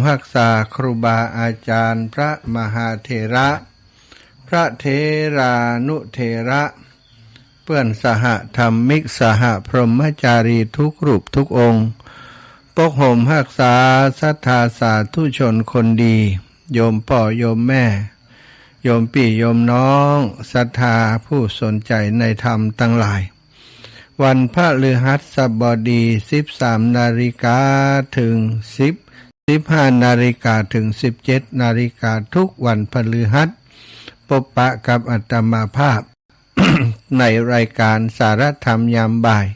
รักษาครูบาอาจารย์พระมหาเถระพระเถรานุเถระเพื่อนสหธรรมิกสหพรหมจารีทุกรูปทุกองค์ปกห่มรักษาศรัทธาสาธุชนคนดีโยมพ่อโยมแม่โยมพี่โยมน้องศรัทธาผู้สนใจในธรรมทั้งหลายวันพฤหัสบดี 13 นาฬิกาถึง15 นาฬิกาถึง 17 นาฬิกาทุกวันพฤหัสพบปะกับอาตมาภาพ ในรายการสารธรรมยามบ่าย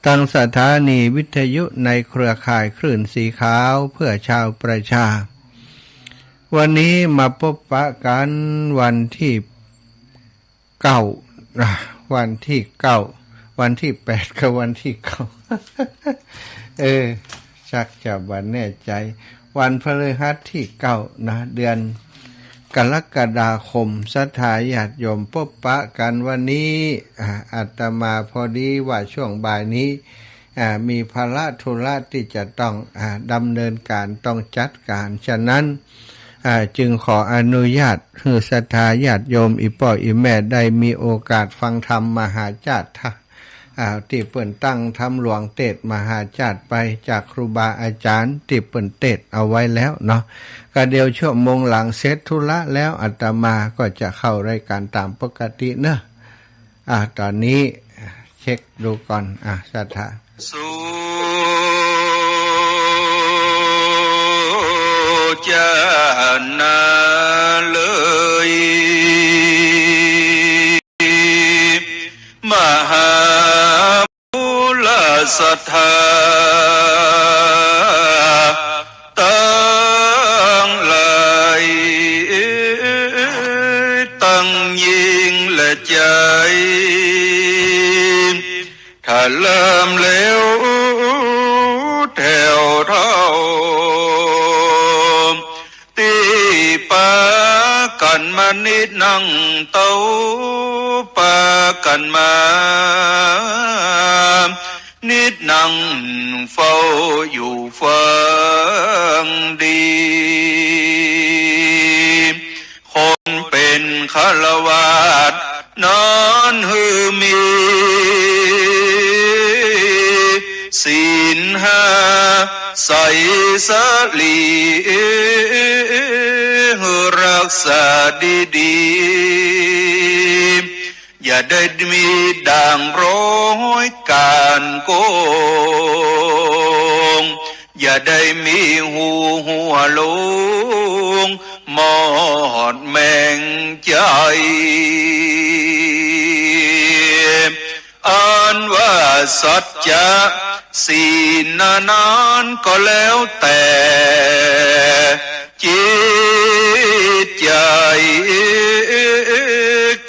ทางสถานีวิทยุในเครือข่ายคลื่นสีขาวเพื่อชาวประชาวันนี้มาพบปะกันวันที่9วันที่9วันที่8กับวันที่9ชักจะวันแน่ใจวันพฤหัสที่9นะเดือนกรกฎาคมศรัทธาญาติโยมพบปะกันวันนี้อาตมาพอดีว่าช่วงบ่ายนี้มีภาระธุระที่จะต้องดำเนินการต้องจัดการฉะนั้นจึงขออนุญาตให้ศรัทธาญาติโยมอีพ่ออีแม่ได้มีโอกาสฟังธรรมมหาจารย์ที่เปิ่นตั้งธรรมหลวงเทศมหาจารย์ไปจากครูบาอาจารย์ที่เปิ่นเทศเอาไว้แล้วเนาะก็เดี๋ยวชั่วโมงหลังเสร็จธุระแล้วอาตมาก็จะเข้ารายการตามปกติเนอะตอนนี้เช็คดูก่อนศรัทธาจะนาเลยมหาภูลศรัทธาตั้งหลายตั้งยิ่งและใจถ้าเริ่มเร็วแถวเท่ากันมานิดนั่งเต้าปากันมานิดนั่งเฝ้าอยู่ฟังดีคนเป็นฆราวาสนอนหือมีศีลห้าใส่สลีรักษาดีๆอย่าได้มีด่างร้อยการโกงอย่าได้มีหัวลงมอดแมงใจอ่านว่าสัจจะศีลนานก็แล้วแต่จิตใจ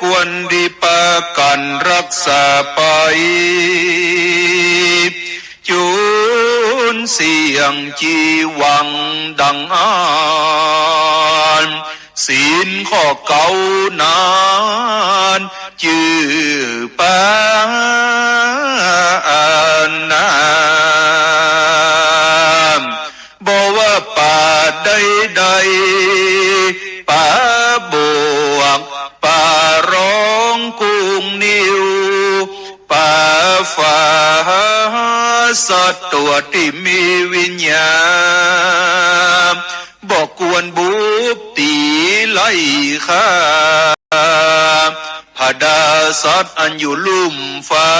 ควรดีปากันรักษาไปจุนเสียงจีวังดังอ่านศีลข้อเก่านานจื่อปานบอกว่าป่าใดป่าบวกป่าร้องกุ้งนิ้วป่าฟ้าสัตว์ตัวที่มีวิญญาณบอกกวนบุบตีไล่ข้าพดาสัตว์อันอยู่ลุ่มฟ้า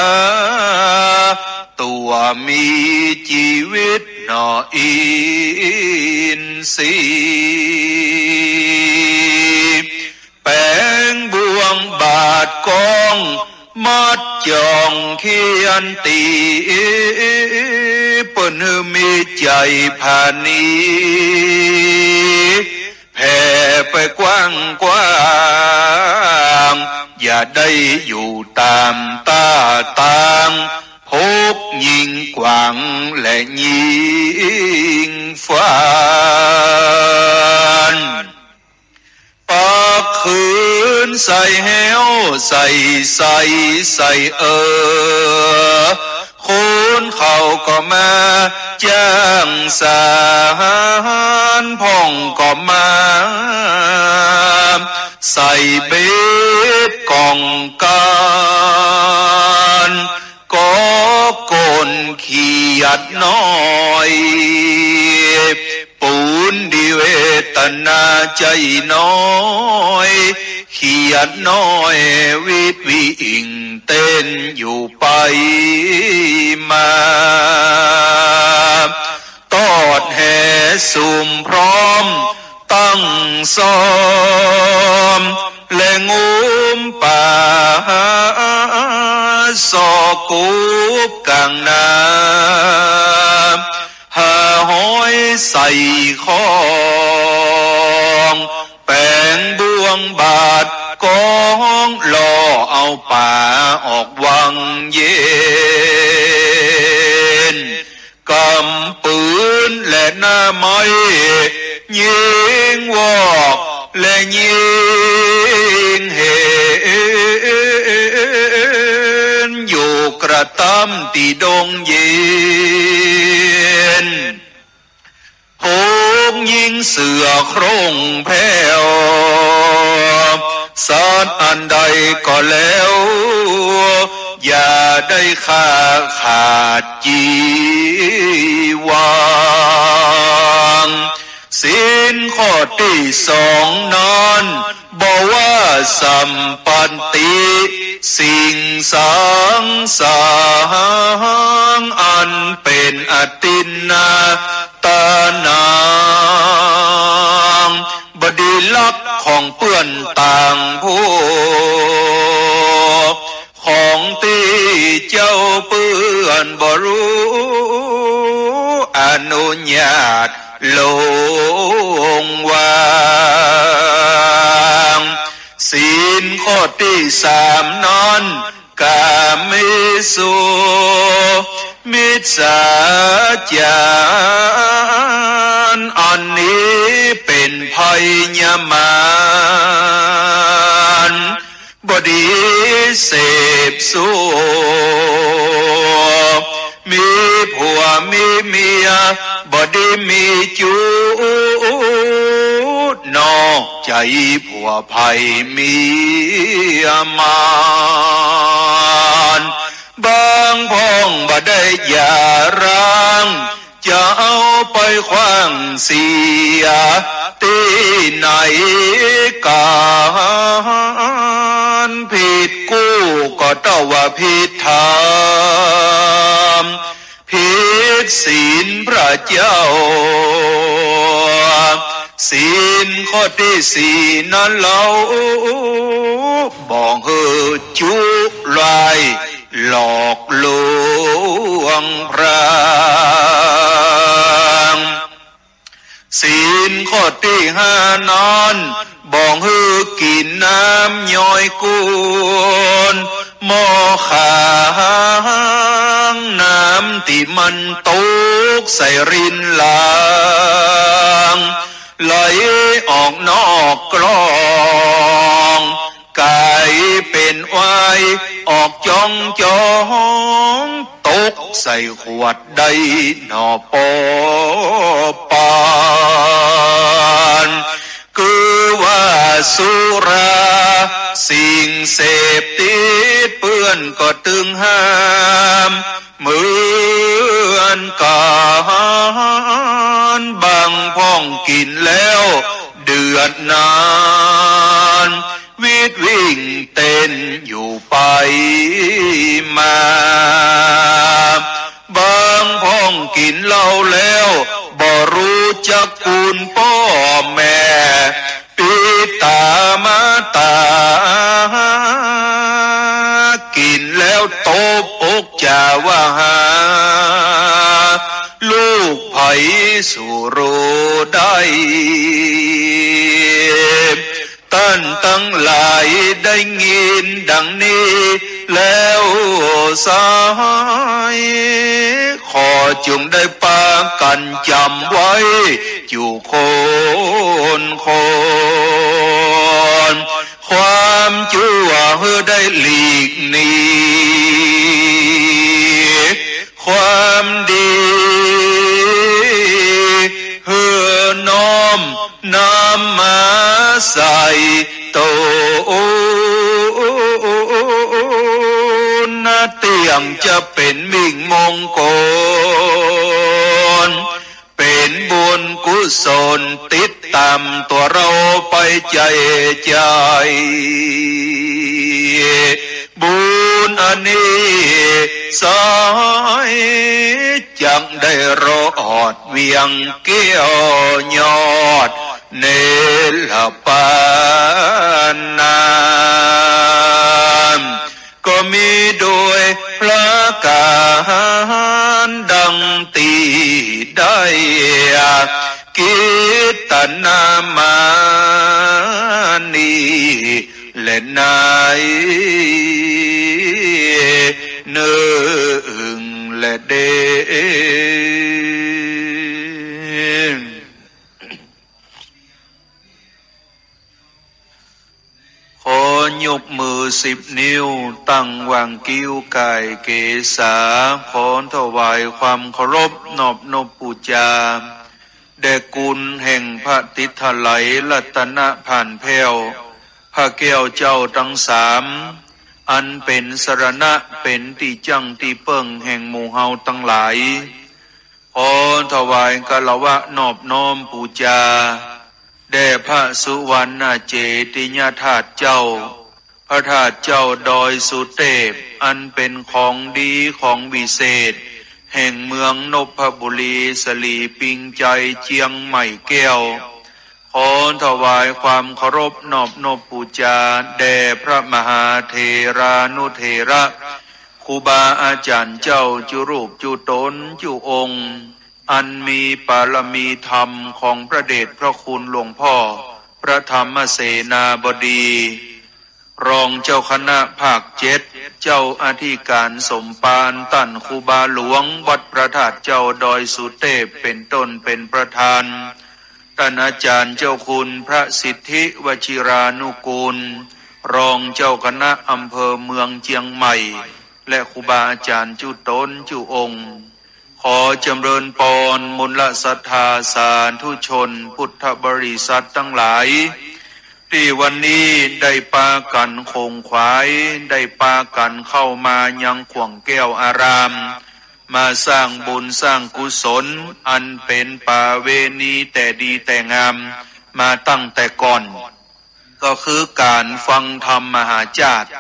ตัวมีชีวิตนออินทรีแปงบ่วงบาดกองมัดจองเขียนตีเปิ้นมีใจผานีแผ่ไปกว้างอย่าได้อยู่ตามตาต่างพกยิงกว่างและยิงฟ้านปากคืนใส่แหวใส่คนเขาก็มาจ้างสา พ่องก็มาใส่เบ็ดกองการก็โกนเขียดน้อยปูนดิเวตนาใจน้อยเขียดน้อยวิตวิอิงเต้นอยู่ไปมาตอดแห่สุ่มพร้อมตั้งซ้อมและงูมป่าสอกูบกลางน้ำหาห้อยใส่คองแปงบ่วงบาดกองล่อเอาป่าออกวังเย็นกำปืนและหน้าไม้ยิงวอกและยิงเห็นอยู่กระตำตีดงเย็นโหงยิงเสือโครงแผ่วสารอันใดก็แล้วอย่าได้ขาดจีวางศีลข้อที่สองนั้นบอกว่าสัมปันติสิ่งสังสารอันเป็นอตินนาตานางบดีลักของเปื้อนต่างผู้ของที่เจ้าเปื้อนบ่รู้อนุญาตลงวางศีลข้อที่สามนั้นกาเมสุมิจฉาจารอันนี้เป็นภัยยมานบดีเสพสูมีผัวมีเมียบดีมีจูดนอกใจผัวภัยมีมานบางพ้องบ่ได้อย่าร้างจะเอาไปขว้างเสียที่ไหนการผิดกู้ก็ต้องว่าผิดธรรมผิดศีลพระเจ้าศีลข้อที่สี่นั้นเราบอกเฮอจุลายหลอกลวงพระศีลข้อที่ห้านั้นบอกฮือกินน้ำย่อยกูนหม้อขางน้ำที่มันตกใส่รินหลางไหลออกนอกกลองกายเป็นวายออกจ้องตกใส่ขวดใดหนอปอปานคือว่าสุราสิ่งเสพติดเปื้อนก็ตึงห้ามเหมือนกันบางพ้องกินแล้วเดือดนานวิตวิ่งเต้นอยู่ไปมาบางพ้องกินเหล้าแล้วบ่รู้จักคุณพ่อแม่ปิตามาตากินแล้วตบอกจาว่าหาลูกไผสู่รู้ได้ท่านทั้งหลายได้ยินดังนี้แล้วสายขอจงได้ปากันจำไว้อยู่คนความชั่วเพื่อได้หลีกหนีความดีเพื่อน้อม มน้ำมาใส่โตนาเตียงจะเป็นมิ่งมงคลเป็นบุญกุศลติดตามตัวเราไปใจใจบุญอันนี้สายจังได้รอดเวียงเกี้ยวยอดเนลปานามก็มีโดยพระกาหดังตีได้กิตนามานีและนายหนึ่งและเดขอยกมือ10 นิ้วตั้งวางกิ้วกายเกษาขอถวายความเคารพนอบนบปูจาแด่กุลแห่งพระติถไลรัตนะผ่านแผ้วพระแก้วเจ้าทั้ง3อันเป็นสรณะเป็นที่จังที่เปิ่งแห่งหมู่เฮาทั้งหลายขอถวายกะละวะนอบน้อมปูจาแด่พระสุวรรณเจติยธาตุเจ้าพระธาตุเจ้าดอยสุเทพอันเป็นของดีของวิเศษแห่งเมืองนพบุรีสลีปิงใจเจียงใหม่แก้วขอถวายความเคารพนอบนบปูจาแด่พระมหาเถรานุเถระครูบาอาจารย์เจ้าจุรูปจุตนจุองค์อันมีปารมีธรรมของพระเดชพระคุณหลวงพ่อพระธรรมเสนาบดีรองเจ้าคณะภาค7เจ้าอธิการสมปานตั้นครูบาหลวงวัดพระธาตุเจ้าดอยสุเทพเป็นต้นเป็นประธานท่านอาจารย์เจ้าคุณพระสิทธิวชิรานุกูลรองเจ้าคณะอำเภอเมืองเชียงใหม่และครูบาอาจารย์จุตนจุองค์ขอจำเริญพรมลศรัทธาสาธุชนพุทธบริษัททั้งหลายที่วันนี้ได้ปากันคงขวายได้ปากันเข้ามายังขวงแก้วอารามมาสร้างบุญสร้างกุศลอันเป็นป่าเวณีแต่ดีแต่งามมาตั้งแต่ก่อนก็คือการฟังธรรมมหาจารย์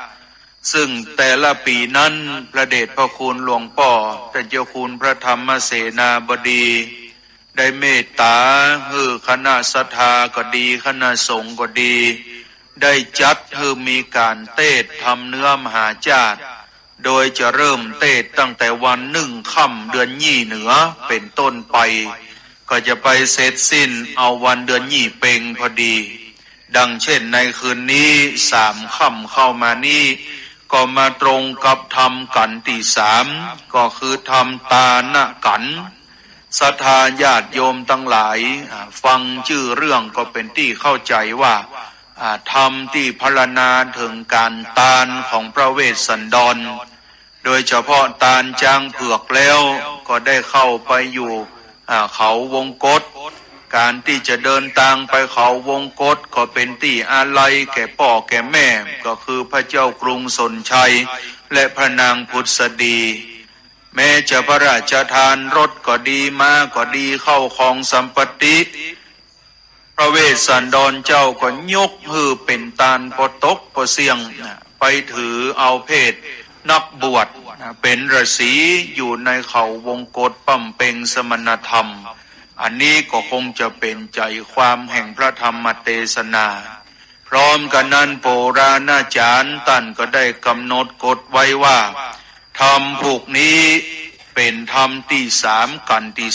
ซึ่งแต่ละปีนั้นพระเดชพระคุณหลวงพ่อท่านเจ้าคุณพระธรรมเสนาบดีได้เมตตาให้คณะศรัทธาก็ดีคณะสงฆ์ก็ดีได้จัดให้มีการเทศน์ทำเนื้อมหาจารย์โดยจะเริ่มเทศน์ตั้งแต่วัน1 ค่ำเดือนยี่เหนือเป็นต้นไปก็จะไปเสร็จสิ้นเอาวันเดือนยี่เพ็งพอดีดังเช่นในคืนนี้3 ค่ำเข้ามานี้ก็มาตรงกับธรรมกันที่3ก็คือธรรมตานะกันศรัทธาญาติโยมทั้งหลายฟังชื่อเรื่องก็เป็นที่เข้าใจว่าธรรมที่พรรณนาถึงการตานของพระเวสสันดรโดยเฉพาะตานจางเผือกแล้วก็ได้เข้าไปอยู่เขาวงกฏการที่จะเดินทางไปเขาวงกฏก็เป็นที่อาลัยแก่พ่อแก่แม่ก็คือพระเจ้ากรุงสนชัยและพระนางพุทธดีแม้จะพระราชทานรถก็ดีมาก็ดีเข้าของสัมปติพระเวสสันดรเจ้าก็ยกมือเป็นตาลปตกปเสียงไปถือเอาเพศนักบวชเป็นฤาษีอยู่ในเขาวงกฏปั่มเพ็งสมณธรรมอันนี้ก็คงจะเป็นใจความแห่งพระธรรมเทศนาพร้อมกันนั้นโบราณอาจารย์ท่านก็ได้กำหนดกฎไว้ว่าธรรมพวกนี้เป็นธรรมที่3กันที่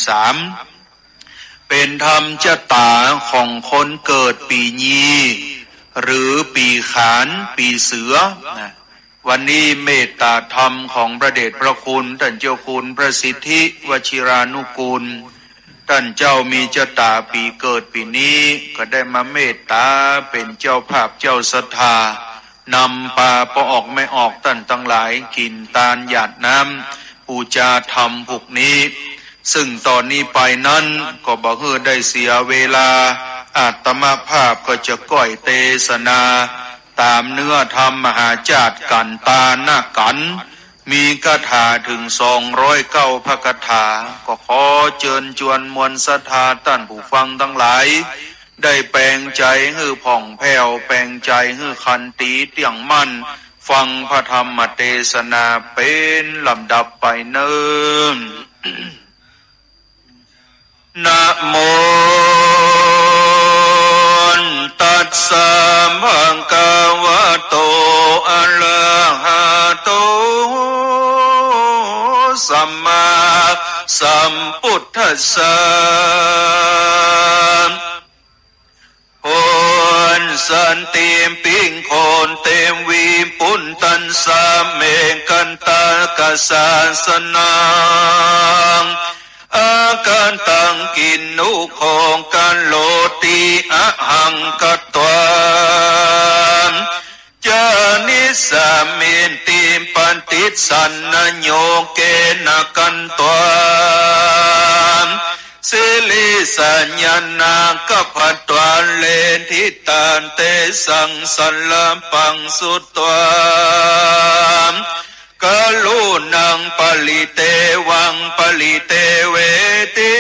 3เป็นธรรมชะตาของคนเกิดปีญีหรือปีขานปีเสือวันนี้เมตตาธรรมของพระเดชพระคุณท่านเจ้าคุณพระสิทธิวชิรานุกูลท่านเจ้ามีชะตาปีเกิดปีนี้ก็ได้มาเมตตาเป็นเจ้าภาพเจ้าศรัทธานำปลาพอออกไม่ออกท่านทั้งหลายกินตาลหยาดน้ำปูจาธรรมพวกนี้ซึ่งตอนนี้ไปนั้นก็บอกให้ได้เสียเวลา อาตมาภาพก็จะก้อยเทศนาตามเนื้อธรรมมหาจาตุกันตาหน้ากัน มีคาถาถึง209 พระคาถาก็ขอเชิญชวนมวลศรัทธาท่านผู้ฟังทั้งหลายได้แปลงใจให้ผ่องแผ้วแปลงใจให้คันตีเตี่ยงมั่นฟังพระธรรมเทศนาเป็นลำดับไปเนิ่น นะโมตัสสะภะคะวะโตอะระหะโตสัมมาสัมพุทธัสสะโอนสันติปิงโคนเต็มวีปุนตันสาเมกันตากสาสนังอาการตังกินนุของการโลติอะหังกัตตวามจานิสามินติปันติสันนโยเกนะกันตวามสิลิสัญญานากัปปัตตวันเลนทิตานเตสังสัลลัมปังสุตวามกะลุนังปลิเตวังปลิเตเวติ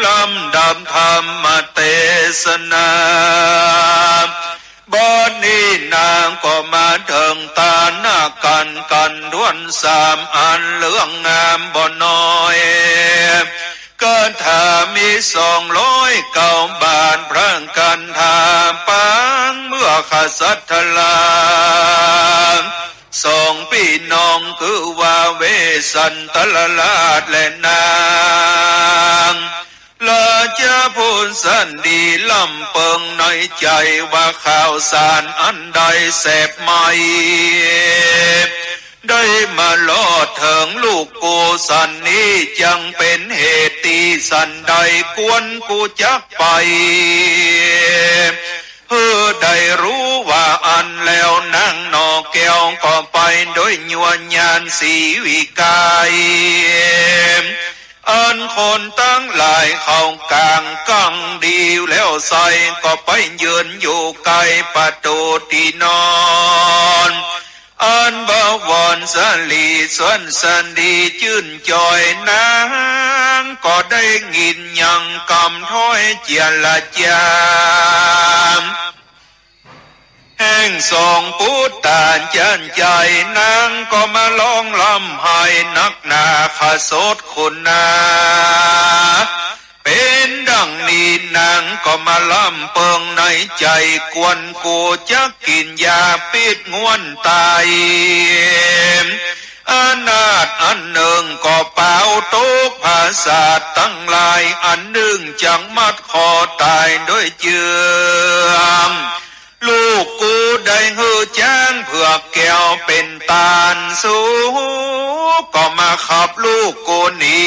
ลำดับธรรมเทศนาบัดนี้นางก็มาถึงตาหน้ากันด้วนสามอันเหลืองงามบ่น้อยก็ถ้ามี209 บาทพระกันทาปังเมื่อขสัทธลา2 พี่น้องคือว่าเวสันตลลาดและนางลาจะพูนสันดีลำเปิงในใจว่าข่าวสารอันใดแสบไหมได้มาลอดถึงลูกกูสันนี้จังเป็นเหตุตีสันใดกวนกูจักไปเพื่อได้รู้ว่าอันแล้วนั่งนอแก้วก็ไปโดยญวนญาณสีวิกายอันคนตั้งหลายเข้ากลางกังดีแล้วใส่ก็ไปยืนอยู่ไกลประตูที่นอนอันบวรสลีสวนสันดีชื่นจอยนางก็ได้ยินยังกำถ้อยเจียละจามแห่งปูตานจันใจนางก็มาลองลำให้นักหนาขสดคุณนาเป็นดังนี้นางก็มาลำเปิงในใจกวนกูจะกินยาปิดงวนตายอนาถอันหนึ่งก็เป่าตุกภาษาตั้งหลายอันหนึ่งจังมัดคอตายด้วยเจือมลูกกูได้หือจ้างเพื่อแก้วเป็นตาลสูก็มาขับลูกกูหนี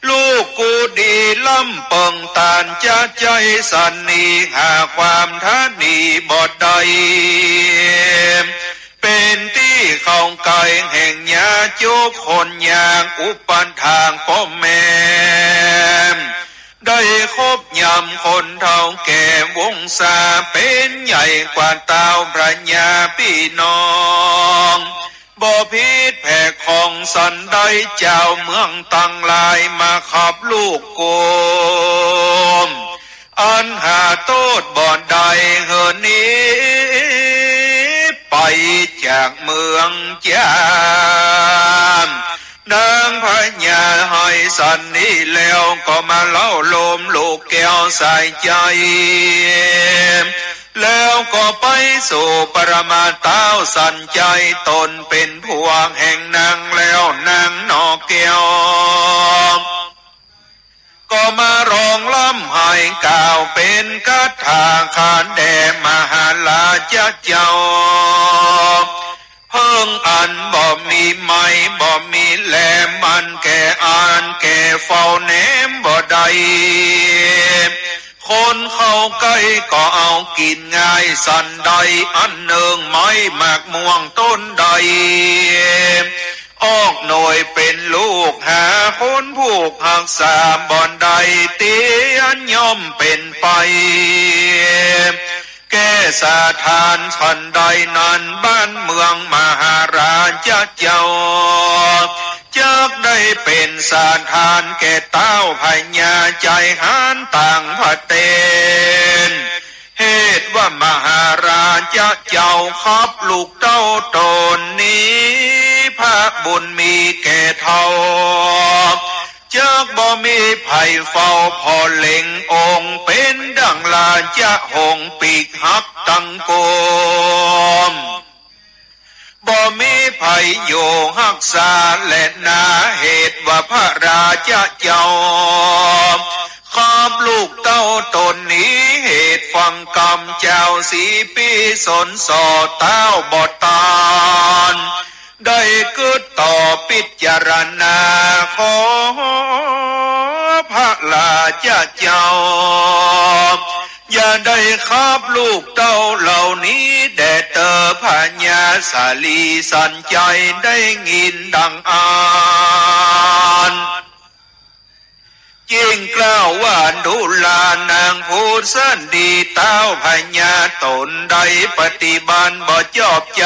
ลูกกูดีล่ำเปิงตานจะใจสันนีหาความท่านีบอดใดเป็นที่เข้าไกลแห่งยาโจกคนยางอุปันทางพ่อแม่ได้คบยำคนเท่าแก่วงศาเป็นใหญ่กว่าเต้าพระญาพี่น้องบ่พิษแผ่ของสันได้เจ้าเมืองตั้งหลายมาขับลูกโกมอันหาโทษบ่อนใดเหินนี้ไปจากเมืองจามนางพญาให้สันนี้แล้วก็มาเล่าลมลูกแก้วใส่ใจแล้วก็ไปสู่ปรมาเต้าสันใจตนเป็นพวงแห่งนางแล้วนางนอกแก้วก็มาร้องล่ำให้กล่าวเป็นคาถาขานแด่มหาลาเจ้าเพิ่งอันบ่มีไม้บ่มีแหลมมันแก่อ่านแก่เฝ้าแนมบ่ได้คนเข้าใกล้ก็เอากินง่ายสันใดอันหนึ่งไม้หมากม่วงต้นใดออกหน่วยเป็นลูกหาคนผูกหักษาบ่อนใดเตีย ย่อมเป็นไปแก่สาทานทันใดนั้นบ้านเมืองมหาราชเจ้าจักได้เป็นสาทานแก่เต้าพญาใจหานต่างพระเตนเหตุว่ามหาราชเจ้าขับลูกเต้าตนนี้พระบุญมีแก่เท่าจักบ่มีไผ่เฝ้าพอเล็งองค์เป็นดังลาจะหงปีกหักตังโกมบ่มีไผ่โยหักษาและนาเหตุว่าพระราชเจ้าขอบลูกเต้าตนนี้เหตุฟังกรรมเจ้าสีปีสนสอเต้าบอตานได้เกิดต่อพิจารณาขอพระราชเจ้าอย่าได้ขับลูกเต้าเหล่านี้แด่เตอพญาสาลีสันใจได้ยินดังอ่านยิ่งกล่าวว่าดุลานางพูดสันดีเต้าพญาตนใดปฏิบัติบ่ชอบใจ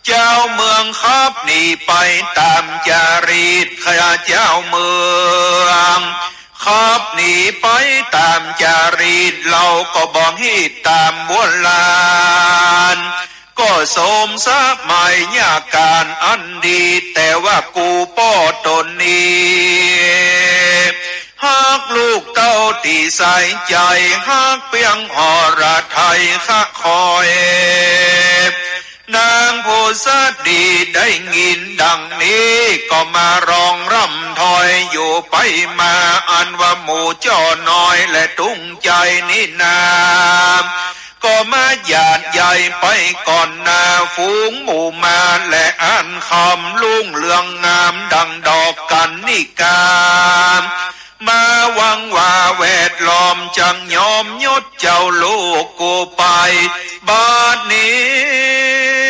เจ้าเมืองขับหนีไปตามจารีตข้าเจ้าเมืองขับหนีไปตามจารีตเราก็บอกให้ตามโบราณก็สมสมัยยาการอันดีแต่ว่ากูป้อตนนี้หากลูกเต้าตีใส่ใจหากเปียงหอระไทยข้าคอยนางผู้สดีได้ยินดังนี้ก็มาร้องร่ำถอยอยู่ไปมาอันว่าหมู่จ้อน้อยและตุ้งใจนี่นาก็มาหยาดใหญ่ไปก่อนหน้าฝูงหมู่มาและอ่านคำลุ่งเรืองงามดังดอกกันนิกามมาหวังว่าแวดล้อมจังยอมยศเจ้าลูกกูไปบัดนี้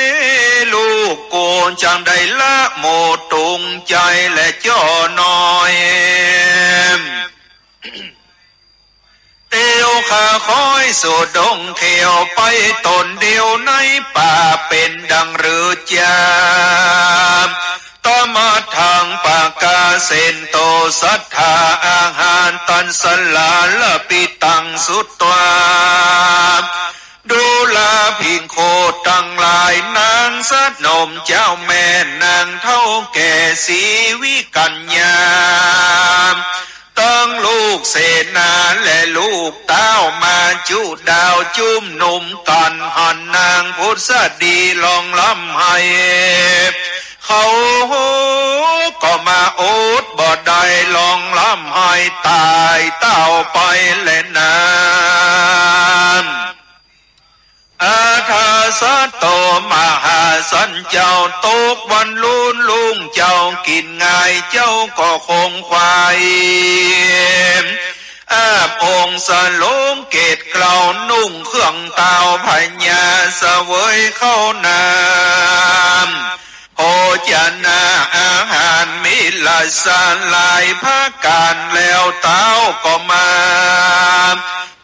ลูกกูจังได้ละโมตุงใจและจ้อน้อยเตียวข้าคอยสู่ดงเขียวไปตนเดียวในป่าเป็นดังหรือจามต่อมาทางปากกาเซนโตศรัทธาอาหารตันสลาละปิตังสุตตวาดูลาพิงโคตั้งหลายนางสัตนมเจ้าแม่นางเท่าแก่สีวิกัญญาตั้งลูกเสนาและลูกเต้ามาจุดาวจุ่มหนุ่มกันหันนางพุทธดีลองล้ำให้เขาก็มาโอดบ่ได้ลองล้ำให้ตายเต้าไปและนานอาทาสะโตมหาสันเจ้าตกวันลุนลุงเจ้ากินง่ายเจ้าก็คงควายอาบองค์สลงเกตเกลานุ่งเครื่องเต้าพญาเสวยเข้านามโอจานาอาหารมิลาสลายภาการแล้วเต้าก็มา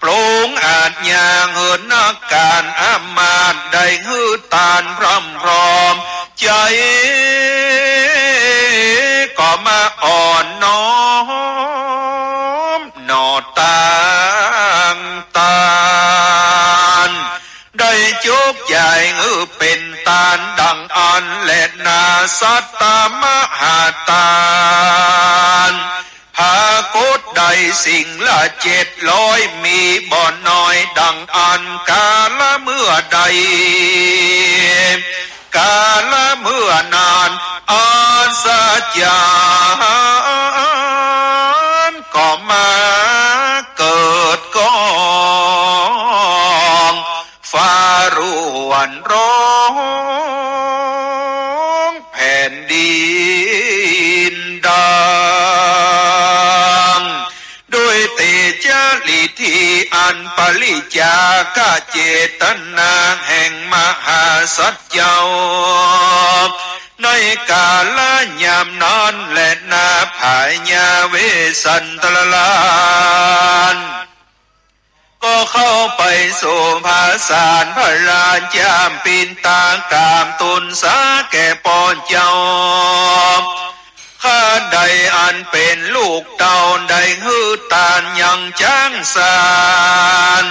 ปรุงอาจยางเหินนักการอามาตได้ฮือตานพร่ำพร้อมใจก็มาอ่อนน้อมนอต่างตานได้จุกใหญ่เป็นตานดังอันและนาสัตตมหาตานพากฏใดสิ่งละ700มีบ่อนน้อยดังอันกาละเมื่อใดกาละเมื่อนานอันสัจจานก็มาเกิดก้องฟ้ารวนร้องแผ่นดินดังด้วยเตจาลิธีอันปริจากเจตนาแห่งมหาสัจเจ้า ในกาลยามนอนและนาภายญาเวสันตลาน ก็เข้าไปสู่ภาษานพระราชยามปีนตางกามตุนสาแก่ปอนเจ้าข้าใดอันเป็นลูกเต่าใดฮือตานยังจ้างสาร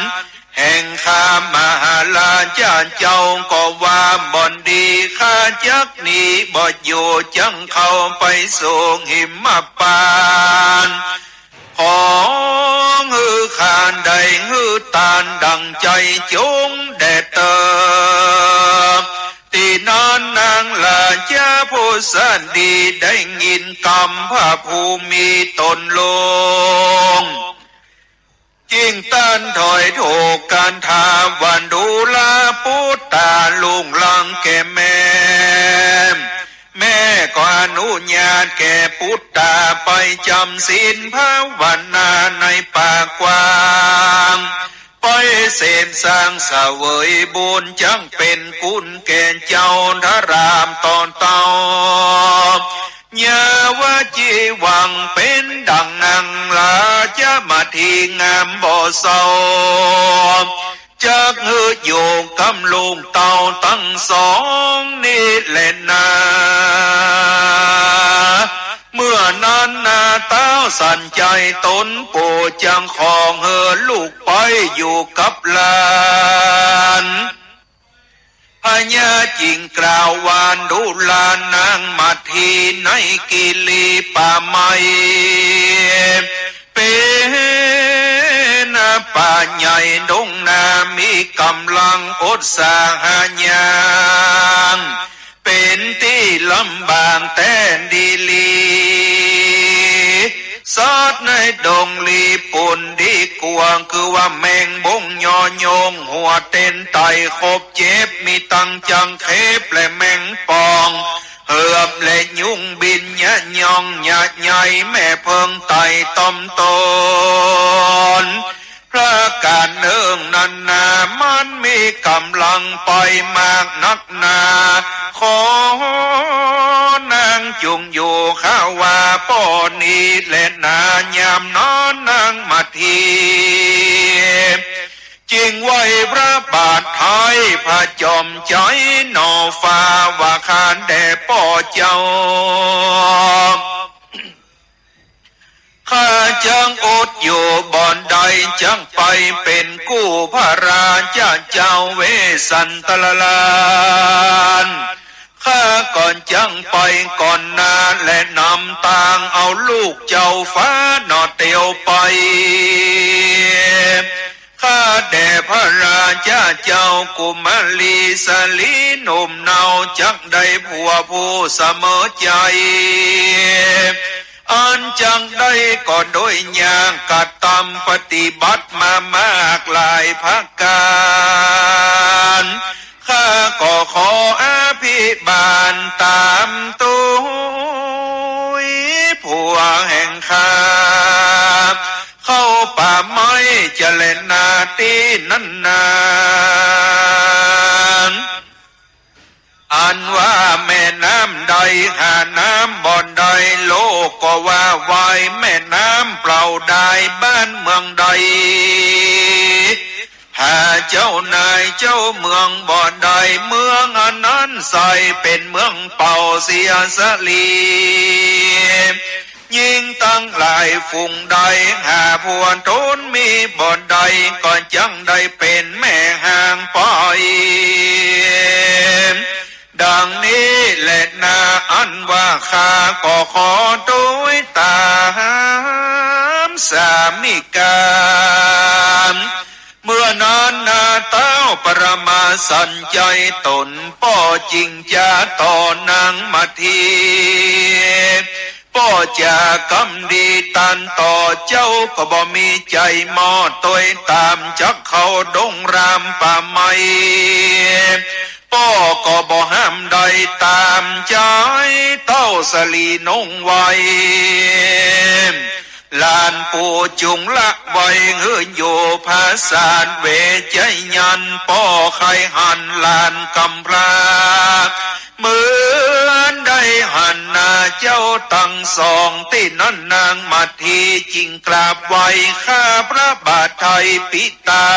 แห่งข้ามหาลาจานเจ้าก็ว่าบ่อนดีข้าจักหนีบ่อยู่จังเข้าไปสู่หิมปานของฮือขานใดฮือตานดังใจจงแดดเตอตีนอนนางลาจาผู้สันดีได้ยินคำพระภูมิตนลงยิ่งต้านถอยถูกการทาวันดูลาพุทธาลุงลังแก่แม่แม่ก็อนุญาตแก่พุทธาไปจำศีลภาวนาในป่ากว้างไปเสพสร้างเสวยบุญจังเป็นคุณแก่เจ้าทรามตอนเตาญาวาจีวังเป็นดังนางลาจะมาทีงามบ่อเศร้าจากฮืออยู่กำลุงเต่าตั้งสองนี่แหละนาเมื่อนั้นนาเต้าสั่นใจตนปู่จังของเฮอลูกไปอยู่กับหลานพญาจิงกล่าววานดูลานางมาทีในกิลีป่าไม้เป็นป่าใหญ่ดงนามีกำลังอดสาหายางเป็นที่ลำบากแต่ดีลีซอดในดงลีปุ่นดีกวางคือว่าแมงบงยอโยงหัวเต้นไตคบเจ็บมีตังจังเคบและแมงปองเหือบและยุงบินยะยองยะใหญ่แม่เพิงไตต้มตนพระการเนื่องนันนามันมีกำลังไปมากนักนาขอนางจุงอยู่ข้าว่าป้อนี้และนายามนอนนางมาทีจิงไว้พระบาทไทยพระจอมใจนอฟ้าว่าขานแด่ป้อเจ้าข้าจังอดอยู่บ่อนใดจังไปเป็นกู้พระราชาเจ้าเวสันตลลานข้าก่อนจังไปก่อนนาและนำตางเอาลูกเจ้าฟ้านอเตียวไปข้าแด่พระราชาเจ้ากุมารีสลีหนุ่มเนาจักได้ผัวผู้เสมอใจอันจังได้ก็โดยยางกัดตำปฏิบัติมามากหลายภักการข้าก็ขออภิบาลตามตุยผัวแห่งข้าเข้าป่าไม้จะเล่นนาตีนั้นนานอันว่าแม่น้ำใดหาน้ำบ่อนใดโลกก็ว่าไว้แม่น้ำเปล่าได้บ้านเมืองใดหาเจ้านายเจ้าเมืองบ่อนใดเมืองอันนั้นใส่เป็นเมืองเป่าเสียสลียิ่งตั้งหลายฝุ่งใดหาพวนโทนมีบ่อนใดก็จังได้เป็นแม่ห่างปล่อยดังนี้แหละนาอันว่าข้าก็ขอโดยตามสามิกาเมื่อนานนาเต้าปรมาสันใจตนป้อจริงจะต่อนางมาทีป้อจะกำดีตันต่อเจ้าก็บ่มีใจมอดตัวตามจักเขาดงรามป่าไม้ป้อก็บ่ห้ามใดตามใจเต้าสลีนงไว้ ลานปูจุงละไว้เฮือโยภาษาเวใจยันป้อไข่หันลานกำพราเหมือนได้หันนาเจ้าตั้งสองที่นั่นนางมาทีจิงกราบไว้ข้าพระบาทไทยปิตา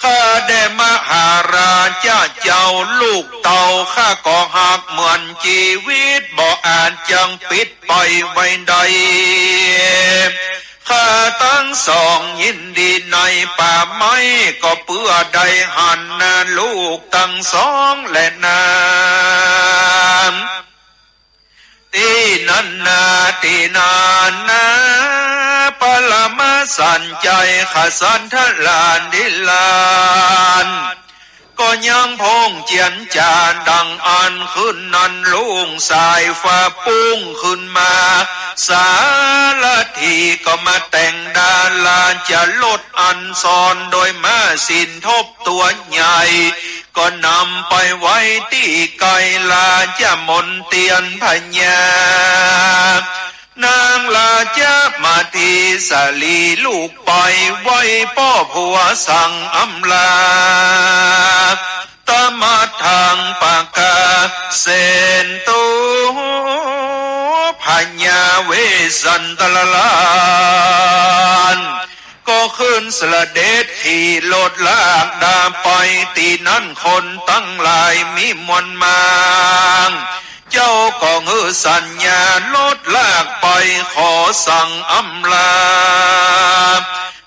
ข้าได้มหาราชเจ้าลูกเต่าข้าก็หักเหมือนชีวิตบ่อาจจังปิดไปไว้ใดข้าทั้งสองยินดีในป่าไม้ก็เพื่อได้หันนาลูกทั้งสองและนาตีนันนาตีนานนาปลมาสันใจขสันทลานดิลานก็ยังพงเจียนจานดังอันขึ้นนั้นลุงสายฟ้าปุ้งขึ้นมาสารทีก็มาแต่งดาลานจะลดอันซอนโดยมาสินทบตัวใหญ่ก็นำไปไว้ที่ไกลลาจะมนเตียนพญานางลาจะมาทีสาลีลูกไปไว้ป้อผัวสั่งอำลาตามาทางปากกาเซนตูพญาเวสันตลานก็ขึ้นสละเดชขี่โลดลากดาไปตีนั้นคนตั้งหลายมีมวลมางเจ้าก็ฮือสัญญาลดลากไปขอสั่งอำลา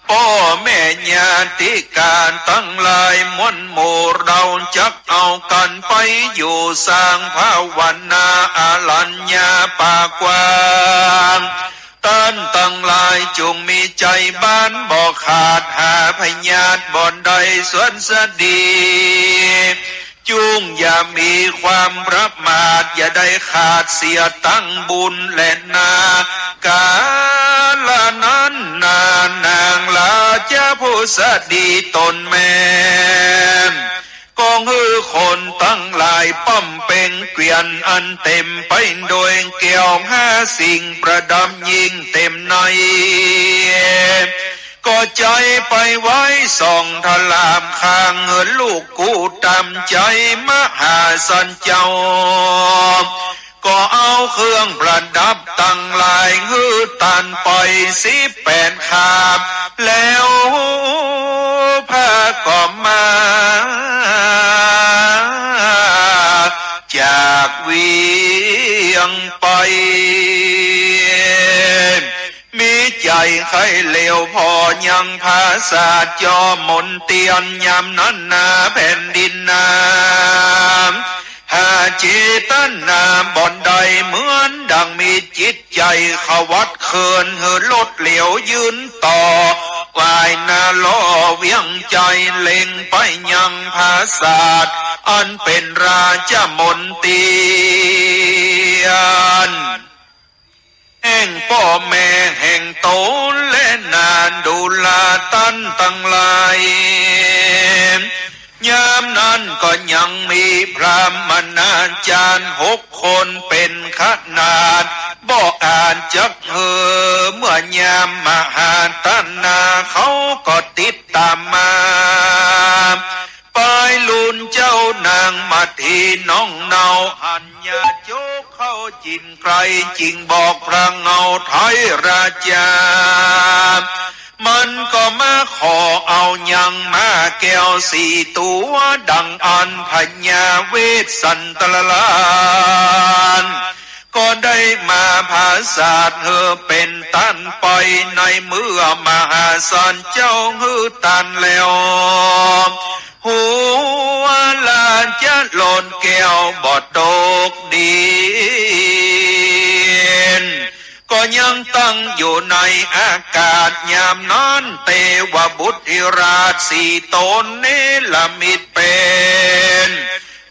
พ่อแม่ญาติการตั้งหลายมวลหมู่เราจักเอากันไปอยู่สร้างภาวนาอาลัญญาปากว้างท่านตั้งหลายจงมีใจบ้านบ่ขาดหาพญาติบ่อนใดสวนสดีจุงอย่ามีความประมาทอย่าได้ขาดเสียตั้งบุญและนากาลนั้นนางลาจะผู้สดีตนแม่กองฮือคนตั้งหลายป้อมเป็นเกวียนอันเต็มไปโดยเกี่ยวห้าสิ่งประดับยิ่งเต็มในก็ใจไปไว้ส่องทลามข้างเหินลูกกูตามใจมหาสันเจ้าก็เอาเครื่องประดับตั้งหลายฮือตันไป18 คาบแล้วพาก็มาจากเวียงไปมีใจใครเลวพอยังภาษาจอมนเตียนยามนั้นนาแผ่นดินน้ำหาจิตนาบ่อนใดเหมือนดังมีจิตใจขวัดเคินเหือลดเหลียวยืนต่อวายนาล้อเวียงใจเล็งไปยังภาษาอันเป็นราชมนเตียนแห่งพ่อแม่แห่งโตและนานดูลาตันตั้งหลายยามนั้นก็ยังมีพระมนาจารย์6 คนเป็นขนาดบ่อาจจักเมื่อยามมหาตนาเขาก็ติดตามมาปลายลุนเจ้านางมาทีน้องเนาหันยาโจกเข้าจินไกรจริงบอกพระเงาไทยราชามันก็มาขอเอายังมาแก้ว4 ตัวดังอันพญาเวสสันตลานก็ได้มาภาษาเธอเป็นตันไปในเมื่อมหาสันเจ้าฮือตันแล้วหัวลานจะหล่นแก้วบอดตกดินก็ยังตั้งอยู่ในอากาศยามนั้นเตวบุตรราช4 ตนเนลมิตเป็น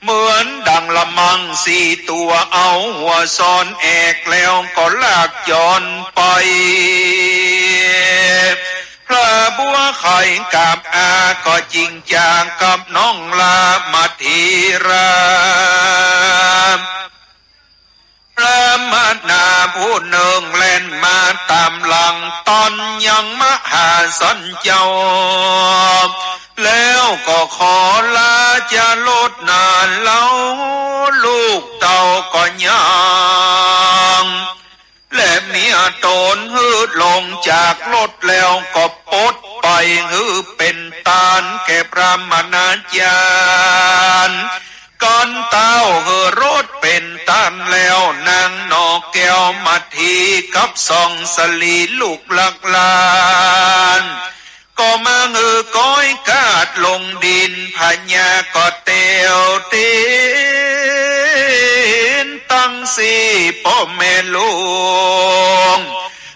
เหมือนดังละมัง4 ตัวเอาหัวซ้อนแอกแล้วก็ลากย้อนไปพระบัวไข่กับอาก็จริงจางกับน้องลามาทีรา พระมนาผู้หนึ่งเล่นมาตามหลังตอนยังมหาสันเจ้าแล้วก็ขอลาจะลดนานเล่าลูกเต่าก็ยังและเมียตนฮืดลงจากรถแล้วก็ปดไปฮือเป็นตานแก่พระมนาจารย์ก่อนเต้าฮือรถเป็นตานแล้วนางนอกแก้วมาทีกับสองสลีลูกหลักลานก็มาฮือก้อยกาดลงดินพญาก็เตียวตีนตั้งสี่พ่อแม่ลูก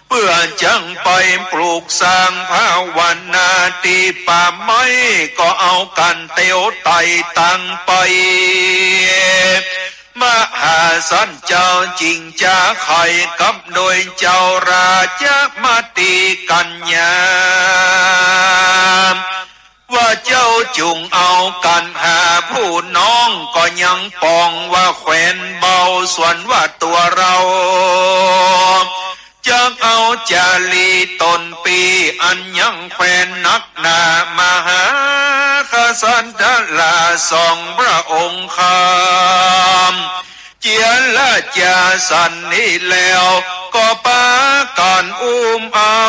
เพื่อจังไปปลูกสร้างภาวนาตีป่าไม้ก็เอากันเตียวไตตั้งไปมหาสันเจ้าจริงจะไข่กับโดยเจ้าราชมาตีกันยามว่าเจ้าจุงเอากันหาผู้น้องก็ยังปองว่าแขวนเบาส่วนว่าตัวเราจักเอาจาลีตนปีอันยังแขวนนักหนามหาขสันทลาสองพระองค์คำเจียละจาสันนี้แล้วก็ปากันอุ้มเอา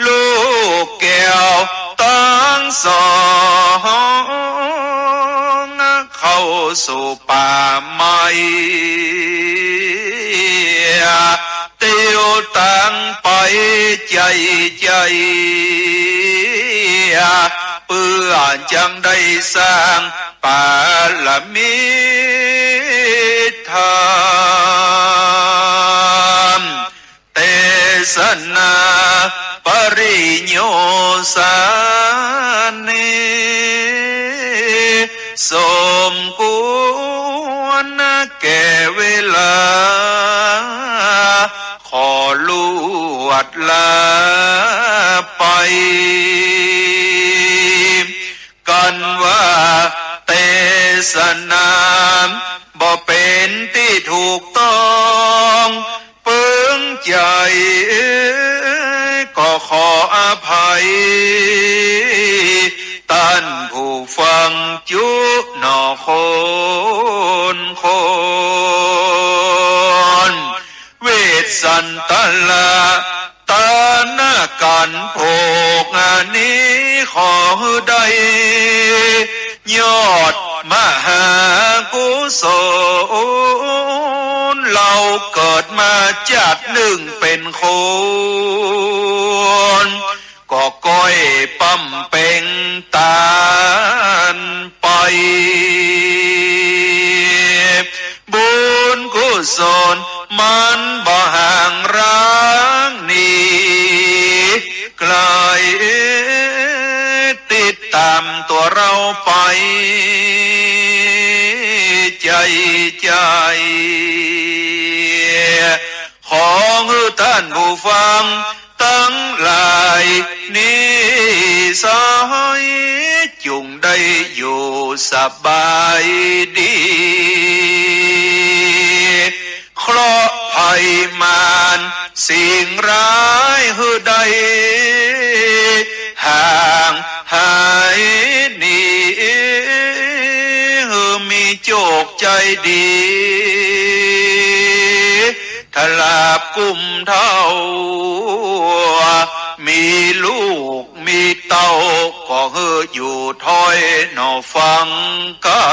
ลูกแก้วตั้งสองเข้าสู่ป่าไม้เตียวตั้งไปใจเพื่อจังได้สร้างปาลมิธรรมเตสนาปริโยสานิสมควรแก่เวลาขอลวดลาไปกันว่าเตสนามบ่เป็นที่ถูกต้องเปิงใจก็ขออภัยท่านผู้ฟังจุหนอคนเวทสันตลาตาหน้ากันโภกงานนี้ขอได้ยอดมหากุศลเราเกิดมาจากหนึ่งเป็นคนก็ก้อยปั๊มเป่งตานไปบุญกุศลมันบ่ห่างร้างนี้ไกลติดตามตัวเราไปใจของท่านผู้ฟังตั้งหลายนี้สายจุงได้อยู่สบายดีเคราะห์ภัยมารสิ่งร้ายหือใดห่างหายหนีหือมีโจกใจดีทลาบกุมเท่ามีลูกมีเต้าก็เฮืออยู่ถ้อยหนอฟังกั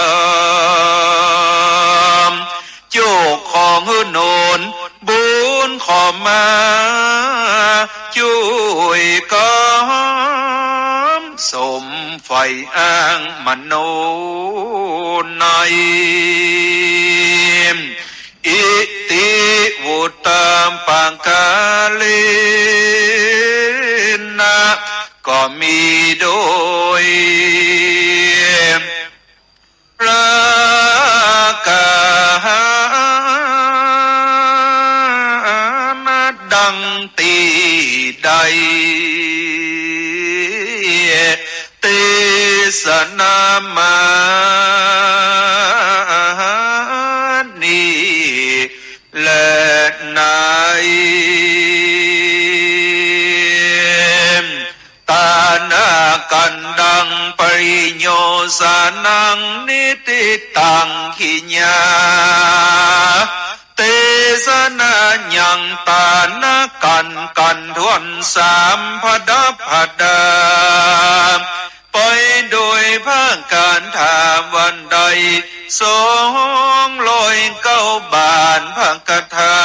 นโจกของเฮือโนนบุญขอมาช่วยกันสมไฟอ้างมโนในอิติวุตตามปังกาลินะก็มีโดยพระกาณดังตีใดเตสนามานี สานังนิติตังขิญาเตสนายังตานากันทวนสามพดับพดาไปโดยภาคการถามวันใด209 บานภาคทา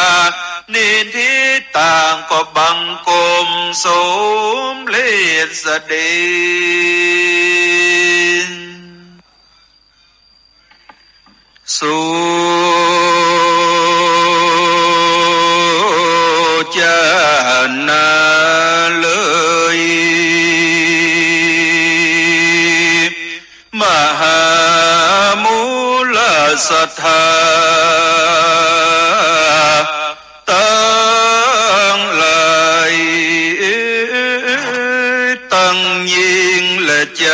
นิทิต่างก็บังกลมสมเลสเสด็จสุจานาเลยมหามูลสัทธาตั้งหลายตั้งยิงและใจ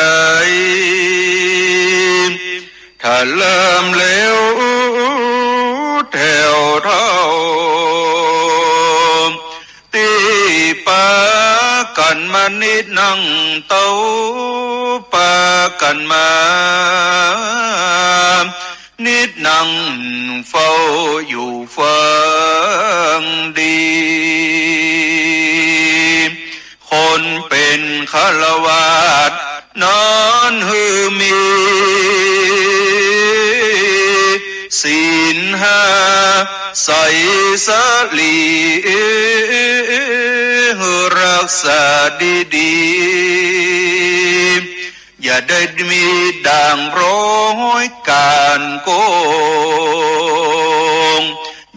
ถ้าเริ่มเร็วแถวเท่าตีปากันมานิดนั่งเต้าปากันมานิดนั่งเฝ้าอยู่ฟังดีคนเป็นฆราวาสนอนหือมีศีลห้าใส่สลีรักษาดีๆอย่าได้มีด่างพร้อยการโกง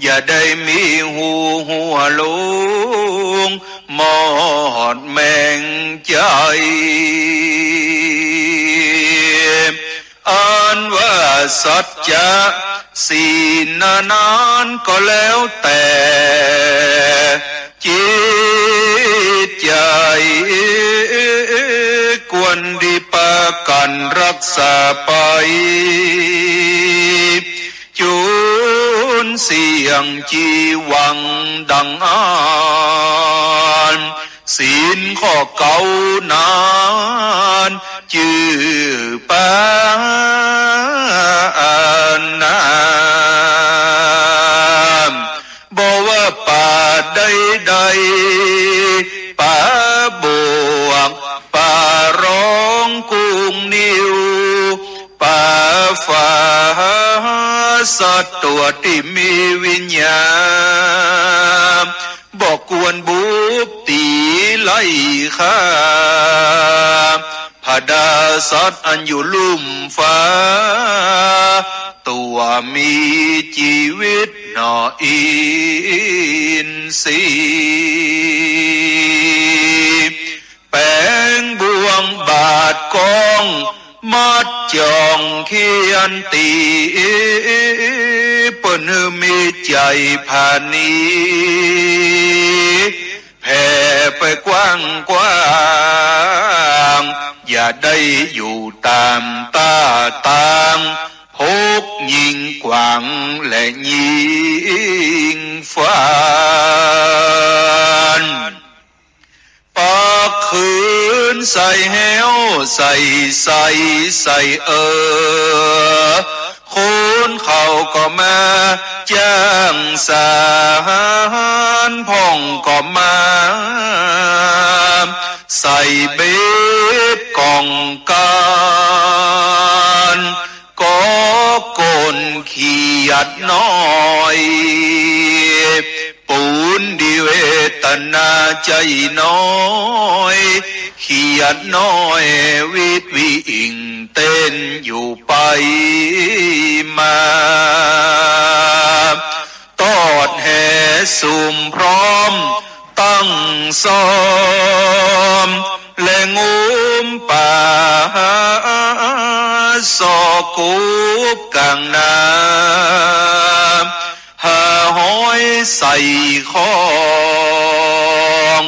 อย่าได้มีหัวลงมอดแมงใจอันว่าสัจจะศีลนานก็แล้วแต่จิตใจควรดีประกันรักษาไปจุนเสียงจีวังดังอ่านศีลข้อเก่านานจื่อปานามบอกว่าป่าใดป่าบวกป่าร้องกุ้งนิวป่าฟ้าสัตว์ตัวที่มีวิญญาณบอกกวนบุบตีไล่ข้าพดาสัตว์อันอยู่ลุ่มฟ้าตัวมีชีวิตหนออินทรีแปงบ่วงบาดกองมัดจองเขียนตีเปิ้นมีใจผานีแผ่ไปกว้างอย่าได้อยู่ตามตาต่างพกยิงกวางและยิงฟ้านปากคืนใส่แหวใส่คนเขาก็มาจ้างสารพ่องก็มาใส่เบ็ดกองการก็โกนเขียดน้อยปูนดิเวตนาใจน้อยเขียดน้อยวิตวิอิงเต้นอยู่ไปมาตอดแห่สุ่มพร้อมตั้งซ้อมและงูมป่าสอกูบกลางน้ำหาห้อยใส่คอง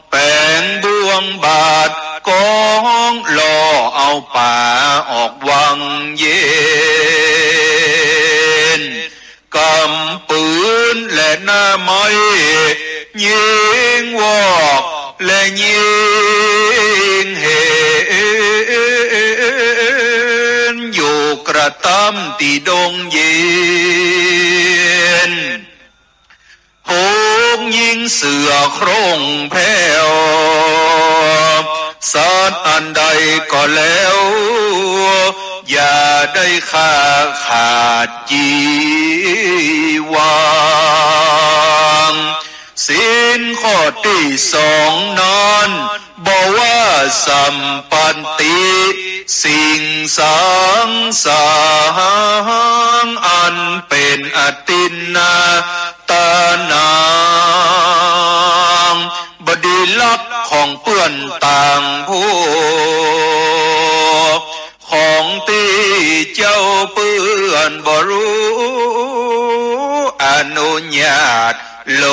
แปงบ่วงบาดกองล่อเอาป่าออกวังเย็นกำปืนและหน้าไม้ยิงวอกและยิงเห็น ดงเย็นพงยิงเสือโครงแผ่วสัตว์อันใดก็แล้วอย่าได้ฆ่าขาดจีวางศีลข้อที่สองนั้นบอกว่าสัมปันติสิ่งสังสารอันเป็นอตินนาตานางบดีลักของเปื้อนต่างผู้ของที่เจ้าเปื้อนบ่รู้อนุญาตล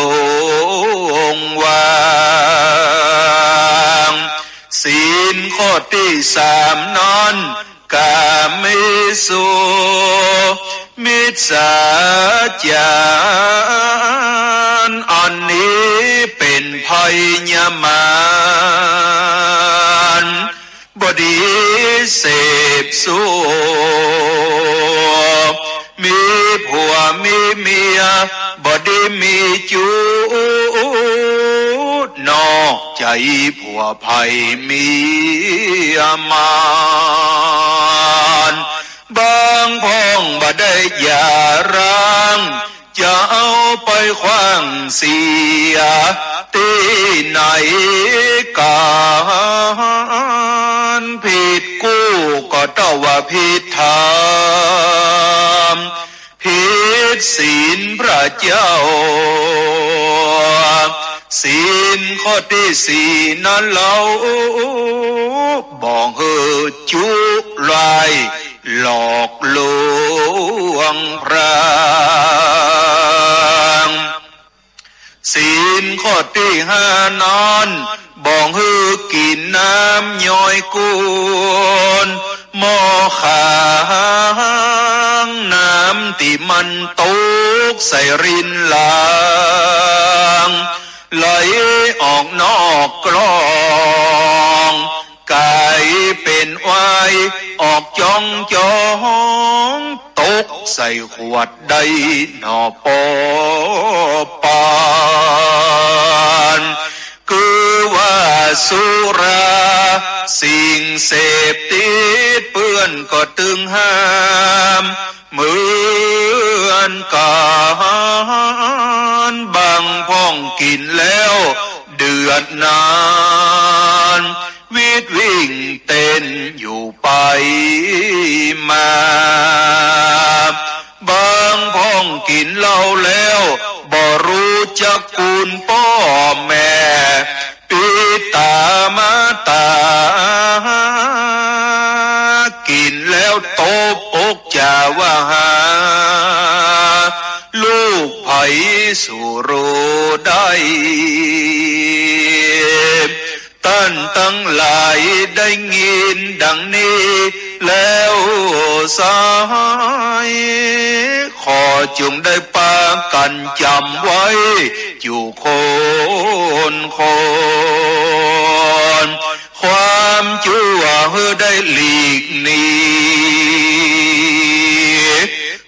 งวางศีลข้อที่สามนั้นกาเมสุมิจฉาจารอันนี้เป็นภัยยมานบดีเสพสูบมีผัวมีเมียบดีมีจูดนอกใจผัวภัยมีอมานบางพ้องบ่ได้อย่าร้างจะเอาไปขว้างเสียที่ไหนการผิดกู้ก็ต้องว่าผิดธรรมผิดศีลพระเจ้าศีลข้อที่สี่นั้นเราบอกเฮอจุลายหลอกลวงพระศีลข้อที่ห้านั้นบอกฮือกินน้ำย่อยกุนหม้อขางน้ำที่มันตกใส่รินหลางไหลออกนอกกลองกายเป็นวายออกจ้องจ้องตกใส่ขวดใดหนอปอปานคือว่าสุราสิ่งเสพติดเปื้อนก็ตึงห้ามเหมือนกันบางพ้องกินแล้วเดือดนานวิตวิ่งเต้นอยู่ไปมาบางพ้องกินเหล้าแล้วบ่รู้จักกูลพ่อแม่ปิตามาตากินแล้วตบอกจาว่าหาลูกไผสู่รู้ได้ท่านทั้งหลายได้ยินดังนี้แล้วสายขอจงได้ปากันจำไว้อยู่คนความชั่วเพื่อได้หลีกหนี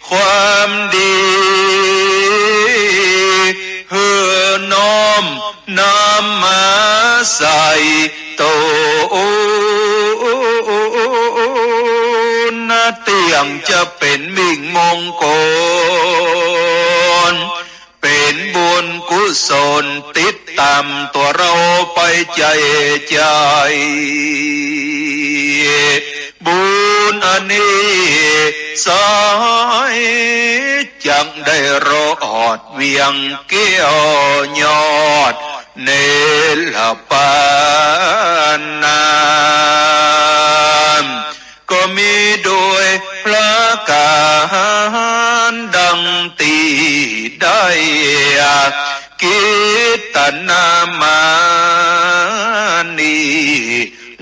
ความดีเพื่อน้อมนำมาใส่ตนนาเตียงจะเป็นมิ่งมงคลเป็นบุญกุศลติดตามตัวเราไปใจบุญอันนี้สายจังได้รอดเวียงเกี้ยวยอดเนลปานามก็มีโดยพระการดังตีได้กิตนามานี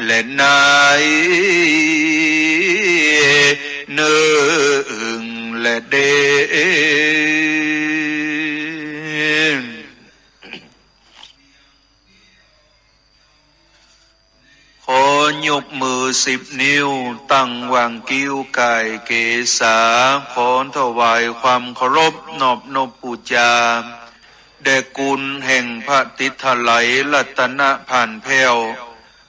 และนายหนึ่งและเดคน ยกมือ10 นิ้วตั้งวางกิ้วกายเกษาขอถวายความเคารพนอบนบปูจาแด่กุลแห่งพระติถไลยรัตนะผ่านแผ้ว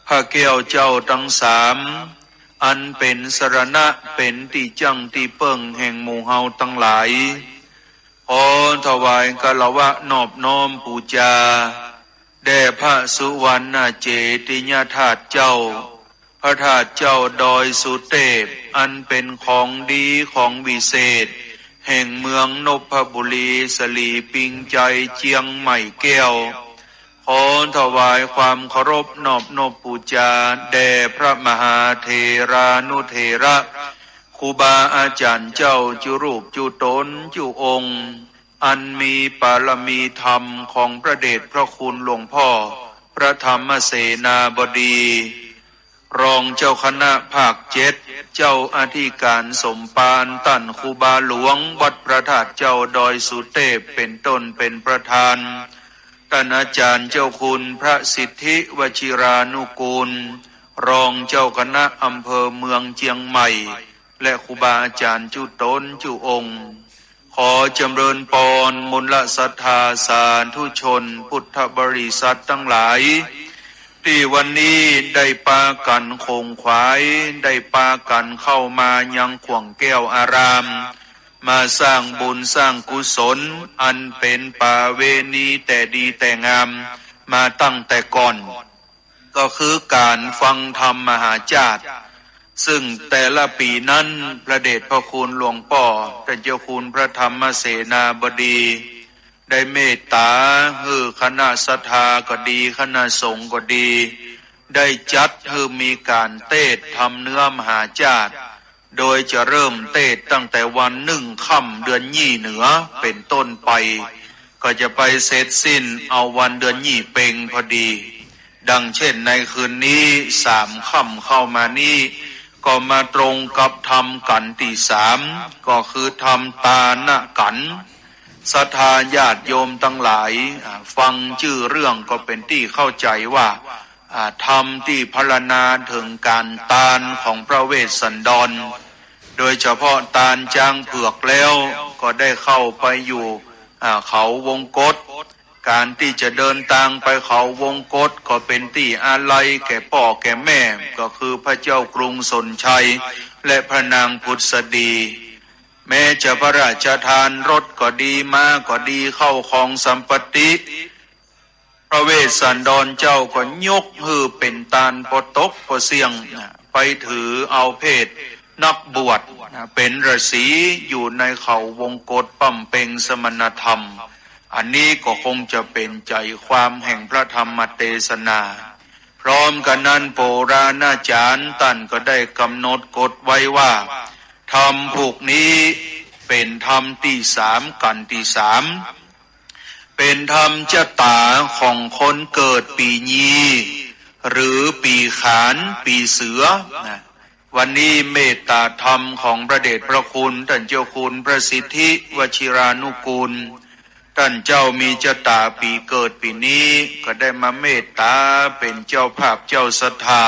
พระแก้วเจ้าทั้งสามอันเป็นสรณะเป็นที่จังที่เปิ่งแห่งหมู่เฮาทั้งหลายขอถวายกะละวะนอบน้อมปูจาแด่พระสุวรรณเจติยธาตุเจ้าพระธาตุเจ้าดอยสุเทพอันเป็นของดีของวิเศษแห่งเมืองนพบุรีสลีปิงใจเจียงใหม่แก้วขอถวายความเคารพนอบนบปูจาแด่พระมหาเถรานุเถระครูบาอาจารย์เจ้าจุรูปจุตนจุองค์อันมีปารมีธรรมของพระเดชพระคุณหลวงพ่อพระธรรมเสนาบดีรองเจ้าคณะภาค7เจ้าอธิการสมปานตั้นครูบาหลวงวัดพระธาตุเจ้าดอยสุเทพเป็นต้นเป็นประธานท่านอาจารย์เจ้าคุณพระสิทธิวชิรานุกูลรองเจ้าคณะอำเภอเมืองเจียงใหม่และครูบาอาจารย์จุตนจุองค์ขอจำเริญปอนมลศรัทธาสาธุชนพุทธบริษัททั้งหลายที่วันนี้ได้ปากันคงขวายได้ปากันเข้ามายังขวงแก้วอารามมาสร้างบุญสร้างกุศลอันเป็นป่าเวณีแต่ดีแต่งามมาตั้งแต่ก่อนก็คือการฟังธรรมมหาจารย์ซึ่งแต่ละปีนั้นพระเดชพระคุณหลวงพ่อท่านเจ้าคุณพระธรรมเสนาบดีได้เมตตาให้คณะศรัทธาก็ดีคณะสงฆ์ก็ดีได้จัดให้มีการเทศน์ทำเนื้อมหาจารย์โดยจะเริ่มเทศน์ตั้งแต่วันค่ำเดือนยี่เหนือเป็นต้นไปก็จะไปเสร็จสิ้นเอาวันเดือนยี่เพ็งพอดีดังเช่นในคืนนี้3 ค่ำเข้ามานี้ก็มาตรงกับธรรมกันที่3ก็คือธรรมตานะกันศรัทธาญาติโยมทั้งหลายฟังชื่อเรื่องก็เป็นที่เข้าใจว่าธรรมที่พรรณนาถึงการตานของพระเวสสันดรโดยเฉพาะตานจางเผือกแล้วก็ได้เข้าไปอยู่เขาวงกฏการที่จะเดินทางไปเขาวงกฏก็เป็นที่อาลัยแก่พ่อแก่แม่ก็คือพระเจ้ากรุงสนชัยและพระนางพุทธดีแม้จะพระราชทานรถก็ดีม้าก็ดีเข้าของสัมปติพระเวสสันดรเจ้าก็ยกฮือเป็นตาลปตกปเสียงไปถือเอาเพศนักบวชเป็นฤาษีอยู่ในเขาวงกฏปั่มเพ็งสมณธรรมอันนี้ก็คงจะเป็นใจความแห่งพระธรรมเทศนาพร้อมกันนั้นโบราณอาจารย์ท่านก็ได้กำหนดกฎไว้ว่าธรรมพวกนี้เป็นธรรมที่3กันที่3เป็นธรรมชะตาของคนเกิดปีญีหรือปีขานปีเสือวันนี้เมตตาธรรมของพระเดชพระคุณท่านเจ้าคุณพระสิทธิวชิรานุกูลท่านเจ้ามีชะตาปีเกิดปีนี้ก็ได้มาเมตตาเป็นเจ้าภาพเจ้าศรัทธา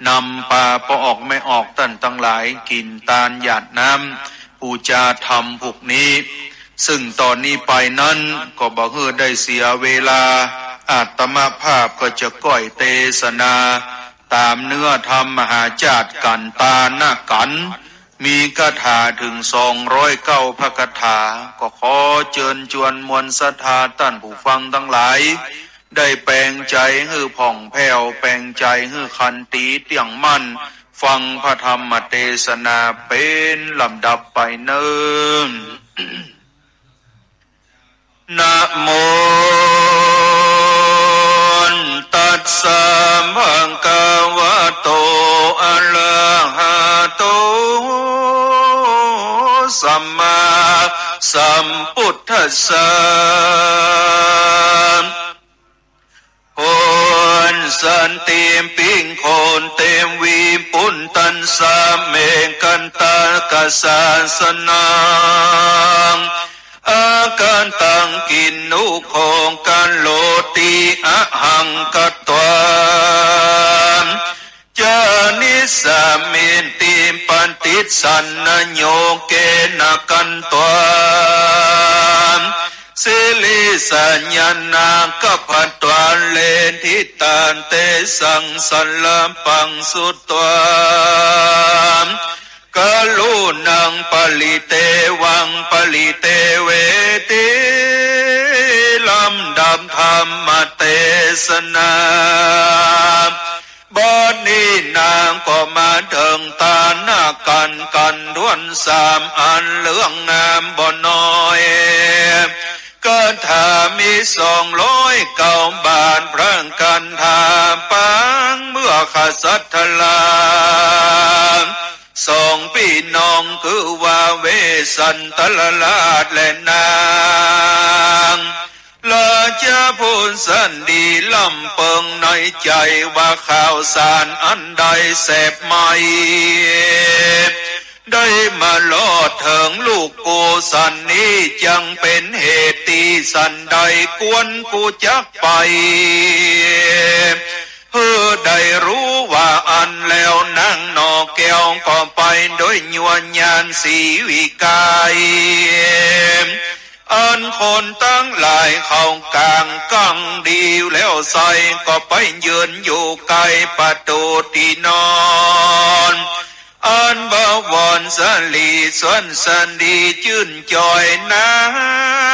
นำปลาพอออกไม่ออกท่านทั้งหลายกินตาลหยาดน้ำปูจาธรรมพวกนี้ซึ่งตอนนี้ไปนั้นก็บอกให้ได้เสียเวลาอาตมาภาพก็จะก่อยเทศนาตามเนื้อธรรมมหาจารย์กันตาหน้ากันมีคาถาถึง209 พระคาถาก็ขอเชิญชวนมวลศรัทธาท่านผู้ฟังทั้งหลายได้แปลงใจให้ผ่องแผ้วแปลงใจให้ขันติเตี่ยงมั่นฟังพระธรรมเทศนาเป็นลำดับไปเนิ่น นะโมตัสสะภะคะวะโตอะระหะโตสัมมาสัมพุทธัสสะโหนสันติปิงโคนเต็มวีปุนตันสาเมกันตากสาสนังอาการตังกินนุโคงกันโลติอะหังกัตวามจา สันนโยเกนะกันตัวสิลิสัญญานากัปปัตตวันเลนทิตานเตสังสัลลัมปังสุตวามกะลุนังปลิเตวังปลิเตเวติลำดับธรรมเทศนาบัดนี้นางก็มาถึงตาหน้ากันด้วนสามอันเหลืองงามบ่น้อยก็ถ้ามี209 บาทพระกันทาปังเมื่อขสัตทลาสองพี่น้องคือว่าเวสันตลลาดและนางลาจะพูนสันดีลำเปิงในใจว่าข่าวสารอันใดแสบไหมได้มาลอดถึงลูกกูสันนี้จังเป็นเหตุตีสันใดกวนกูจักไปเพื่อได้รู้ว่าอันแล้วนั่งนอแก้วก็ไปโดยญวนญาณสีวิกายอันคนตั้งหลายเข้ากลางกังดีแล้วใส่ก็ไปยืนอยู่ไกลประตูที่นอนอันบวรสลีสวนสันดีจื่นจอยนา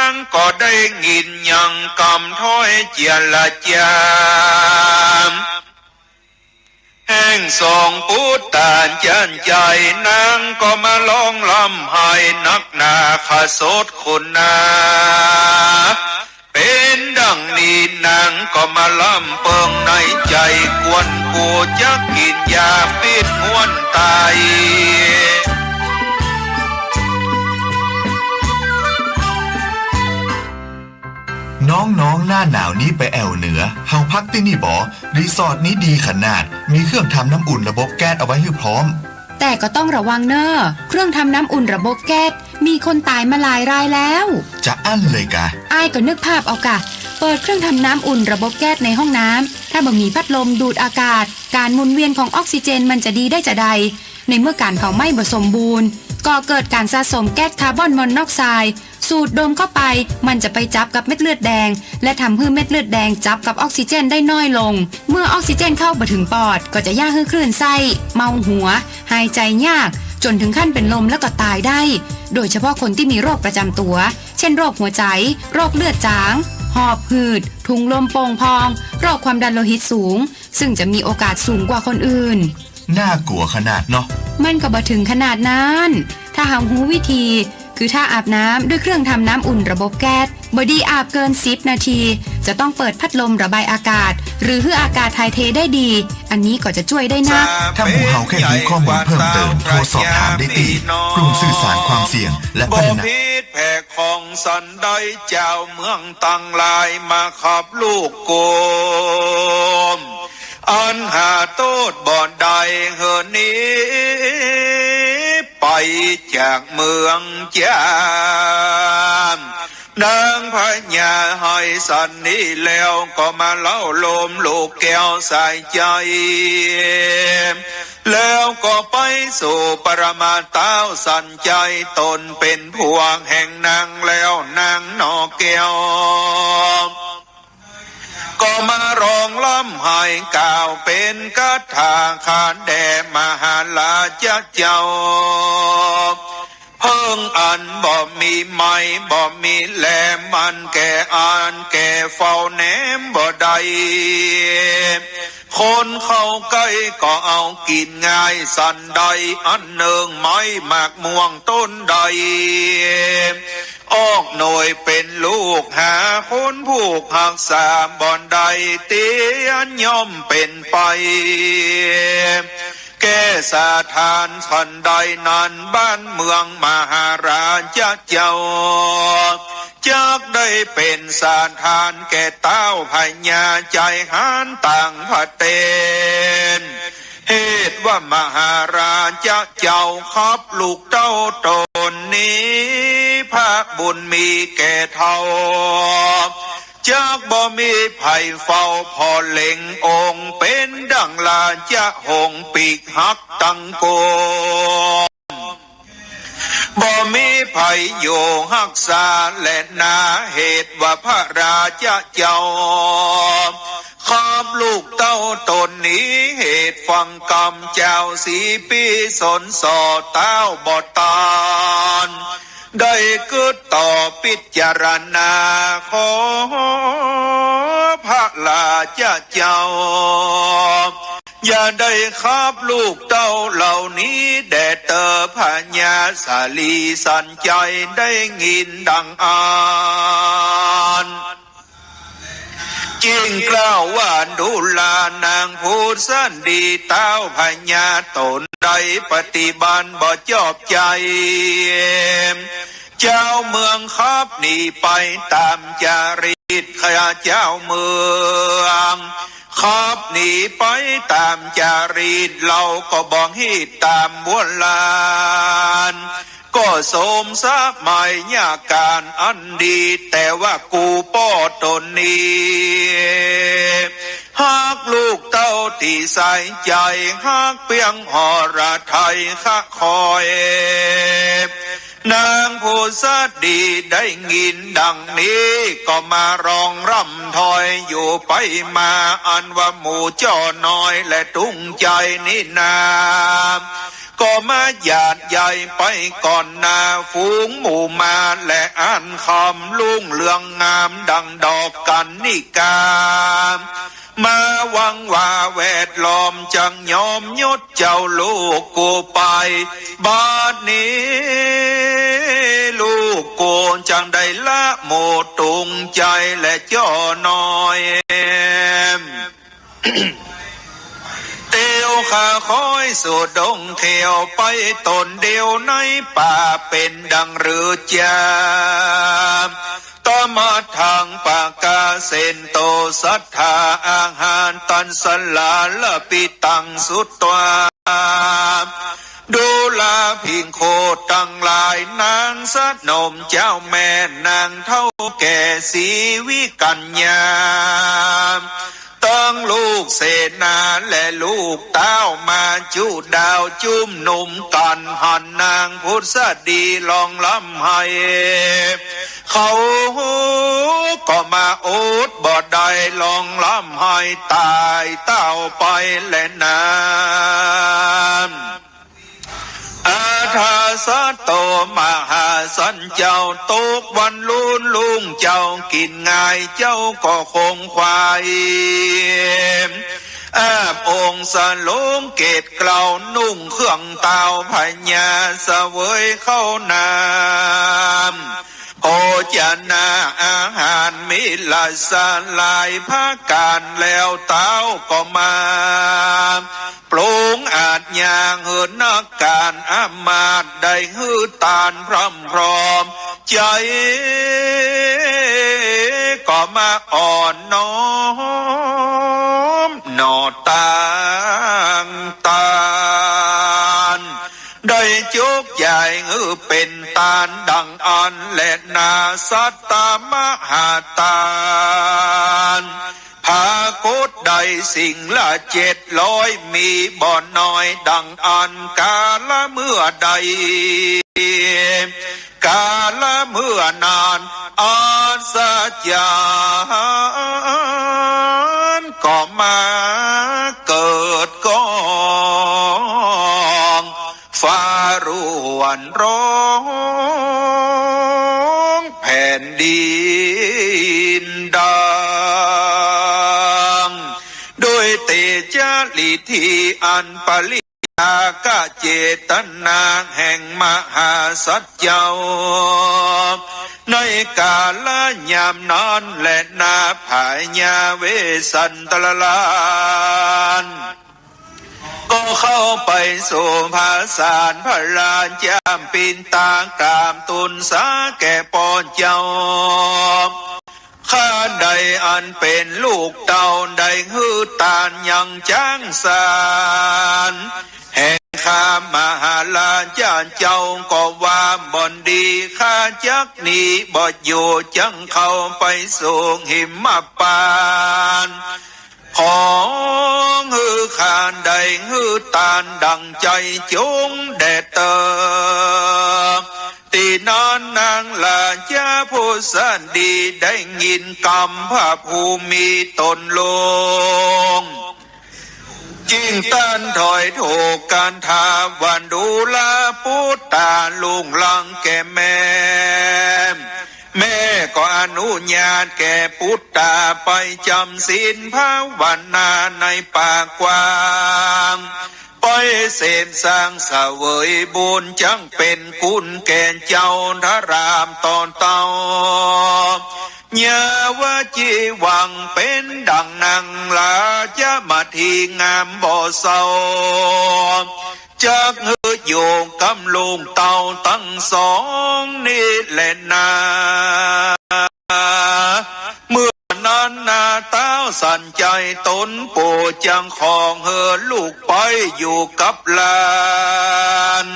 งก็ได้ยินยังกำถ้อยเจียละจามแห่งสองปุตตานจันใจนางก็มาลองลำให้นักหนาขสดคุณนาเป็นดังนี้นางก็มาลำเปิงในใจกวนกูจะกินยาปิดม้วนตายน้องๆหน้าหนาวนี้ไปแอวเหนือเฮาพักที่นี่บ่รีสอร์ทนี้ดีขนาดมีเครื่องทำน้ำอุ่นระบบแก๊สเอาไว้ให้พร้อมแต่ก็ต้องระวังเนอะเครื่องทำน้ำอุ่นระบบแก๊สมีคนตายมาหลายรายแล้วจะอั้นเลยกะอ้ายก็นึกภาพเอากะเปิดเครื่องทำน้ำอุ่นระบบแก๊สในห้องน้ำถ้าบ่มีพัดลมดูดอากาศการหมุนเวียนของออกซิเจนมันจะดีได้จะใดในเมื่อการเผาไหม้บ่สมบูรณ์ก็เกิดการสะสมแก๊สคาร์บอนมอนอกไซด์สูดดมเข้าไปมันจะไปจับกับเม็ดเลือดแดงและทำให้เม็ดเลือดแดงจับกับออกซิเจนได้น้อยลงเมื่อออกซิเจนเข้าไปถึงปอดก็จะย่าให้คลื่นไส้เมาหัวหายใจยากจนถึงขั้นเป็นลมแล้วก็ตายได้โดยเฉพาะคนที่มีโรคประจำตัวเช่นโรคหัวใจโรคเลือดจางหอบหืดถุงลมโป่งพองโรคความดันโลหิตสูงซึ่งจะมีโอกาสสูงกว่าคนอื่นน่ากลัวขนาดเนาะมันก็บ่ถึงขนาดนั้นถ้าหารู้วิธีคือถ้าอาบน้ำด้วยเครื่องทำน้ำอุ่นระบบแก๊สบอดี้อาบเกิน10 นาทีจะต้องเปิดพัดลมระบายอากาศหรือให้อากาศถ่ายเทได้ดีอันนี้ก็จะช่วยได้นะถ้าหมู่เฮาแค่รู้ข้อมูลเพิ่มเติมโทรสอบถามได้ตีกลุ่มสื่อสารความเสี่ยงและพัฒนาแผ่ของสันได้เจ้าเมืองตั้งลายมาขับลูกโกมอันหาโทษบ่ใดเหินนี้ไปจากเมืองจามนางพญาให้สันนี้แล้วก็มาเล่าลมลูกแก้วใส่ใจแล้วก็ไปสู่ปรมาเต้าสันใจตนเป็นพวงแห่งนางแล้วนางนอแก้วก็มาร้องล้ำให้กล่าวเป็นคาถาขานแด่มหาลาเจ้าเพิ่งอันบ่มีไม้บ่มีแหลมมันแก่อ่านแก่เฝ้าแนมบ่ได้คนเข้าใกล้ก็เอากินง่ายสันใดอันหนึ่งไม้หมากม่วงต้นใดออกหน่วยเป็นลูกหาคนผูกหักสามบ่อนใดเตียนย่อมเป็นไปแก่สาทานสันใดนั้นบ้านเมืองมหาราชเจ้าจักได้เป็นสาทานแก่เต้าพญาใจหานต่างพระเตนเหตุว่ามหาราชเจ้าขับลูกเต้าตนนี้พระบุญมีแก่เท่าจากบ่มีไผ่เฝ้าพอเล็งองค์เป็นดังลาจะหงปีกหักตังโก บ่มีภัยอยู่รักษาและนาเหตุว่าพระราชาเจ้าครอบลูกเต้าตนนี้เหตุฟังกรรมเจ้าสีปีสนสอเต้าบ่ตานได้เกิดต่อพิจารณาขอพระราชาเจ้าอย่าได้ครับลูกเต้าเหล่านี้แด่เตอพญาสาลีสันใจได้ยินดังอ่านจริงกล่าวว่าดูลานางพูดสั้นดีเต้าพญาตนใดปฏิบัติบ่ชอบใจเจ้าเมืองครับหนีไปตามจารีตข้าเจ้าเมืองครับหนีไปตามจารีตเราก็บอกให้ตามโบราณก็สมสมัยญาการอันดีแต่ว่ากูป้อตนนี้หากลูกเต้าที่ใส่ใจหากเปียงหอระไทยข้าคอยนางผู้สดีได้ยินดังนี้ก็มาร้องร่ำถอยอยู่ไปมาอันว่าหมู่จ้อน้อยและตุ้งใจนี่นาก็มาหยาดใหญ่ไปก่อนนาฝูงหมู่มาและอ่านคำลุ่งเรืองงามดังดอกกันนิกามาหวังว่าแวดล้อมจังยอมยศเจ้าลูกกูไปบาดนี้ลูกกูจังได้ละโมตุงใจและจ้อน้อยเตียวข้าคอยสู่ดงเขียวไปตนเดียวในป่าเป็นดังหรือจาต่อมาทางปากกาเซนโตศรัทธาอาหารตันสลาละปิตังสุตตวาดูลาพิงโคตั้งหลายนางสัตนมเจ้าแม่นางเท่าแก่สีวิกัญญาตั้งลูกเสนาและลูกเต้ามาจูดาวจุ่มหนุ่มกันหันนางพุทธดีลองล้ำให้เขาก็มาโอดบ่ได้ลองล้ำให้ตายเต้าไปและนานอาทาสะโตมหาสันเจ้าตกวันลุนลุงเจ้ากินง่ายเจ้าก็คงควายอาบองค์สลงเกตเกล่าวนุ่งเครื่องเต่าพญาเสวยเข้านามโอจานาอาหารมิลาสลายภาการแล้วเต้าก็มาปรุงอาจยางเหินนักการอามาตได้ฮือตานพร้อมพร้อมใจก็มาอ่อนน้อมนอต่างตานได้จุกใหญ่เป็นตาลดังอันและนาสัตตามหาตานพากุดใดสิ่งละ700มีบ่อนน้อยดังอันกาละเมื่อใดกาละเมื่อนานอาสจารก็มาเกิดก้องฟ้ารวนร้องแผ่นดินดังโดยเตจาลิธีอันปริอากะเจตนาแห่งมหาสัจเจ้าในกาลยามนอนและนาภายาเวสันตลลานก็เข้าไปสู่ภาษาพระราชาปินตากรามตุนสาแก่ปอนเจ้าข้าใดอันเป็นลูกเต่าใดฮือตานยังจ้างสารแห่งข้ามหาลาจารย์เจ้าก็ว่าบ่อนดีข้าจักหนีบ่อยู่จังเข้าไปสู่หิมปานของฮือขานใดฮือตานดังใจจงแด่เตอ ตีนอนนางลาจาผู้สันดีได้ยินกรรมพระภูมิตนลงจิงตันถอยโถกการทาวันดูลาพุทธาลุงลังแก่แม่ก็อนุญาตแก่พุทธาไปจำศีลภาวนาในป่ากว้างไปเสพสร้างเสวยบุญจังเป็นคุณแก่เจ้าทรามตอนเต่าญาวาจีหวังเป็นดังนางลาจะมาทีงามบ่อเศร้าจากเฮือโยงกำลงเต่าตั้งสองนี่แหละนาเมื่อนั้นนาเต้าสั่นใจตนปูจังของเฮือลูกไปอยู่กับหลาน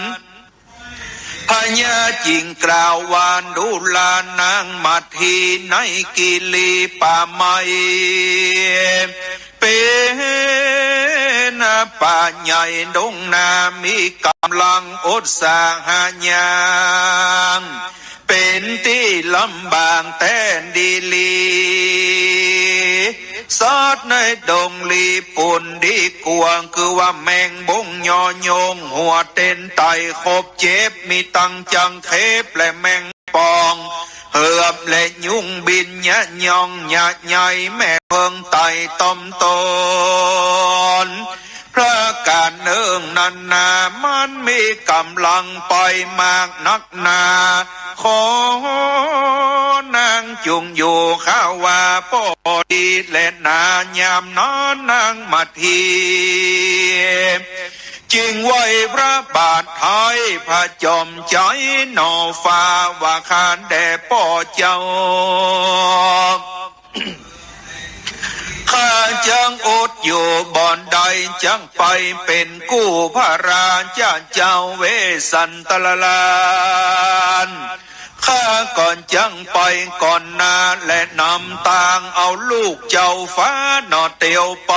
พญาจิงกล่าววานดูลานางมาทีในกิลีป่าไม้เป็นป่าใหญ่ดงนามีกำลังอดสาหายางเป็นที่ลำบากแต่ดีลีซอดในดงลีปุ่นดีกวงคือว่าแมงบงยอโยงหัวเต้นไตขบเจ็บมีตังจังเทปและแมงปองเหือบและยุงบินยะยองยะใหญ่แม่เพิงไตต้มตนพระการเนื่องนันนามันมีกำลังไปมากนักนาขอนางจุงอยู่ข้าวว่าปอดีและนายามนอนนางมาทีจึงไว้พระบาทไทยพระจอมใจนอฟ้าว่าขานแด่ป่อเจ้าข้าจังอดอยู่บ่อนใดจังไปเป็นกู้พระราชเจ้าเวสันตลลานข้าก่อนจังไปก่อนนาและนำตางเอาลูกเจ้าฟ้าหนอเตียวไป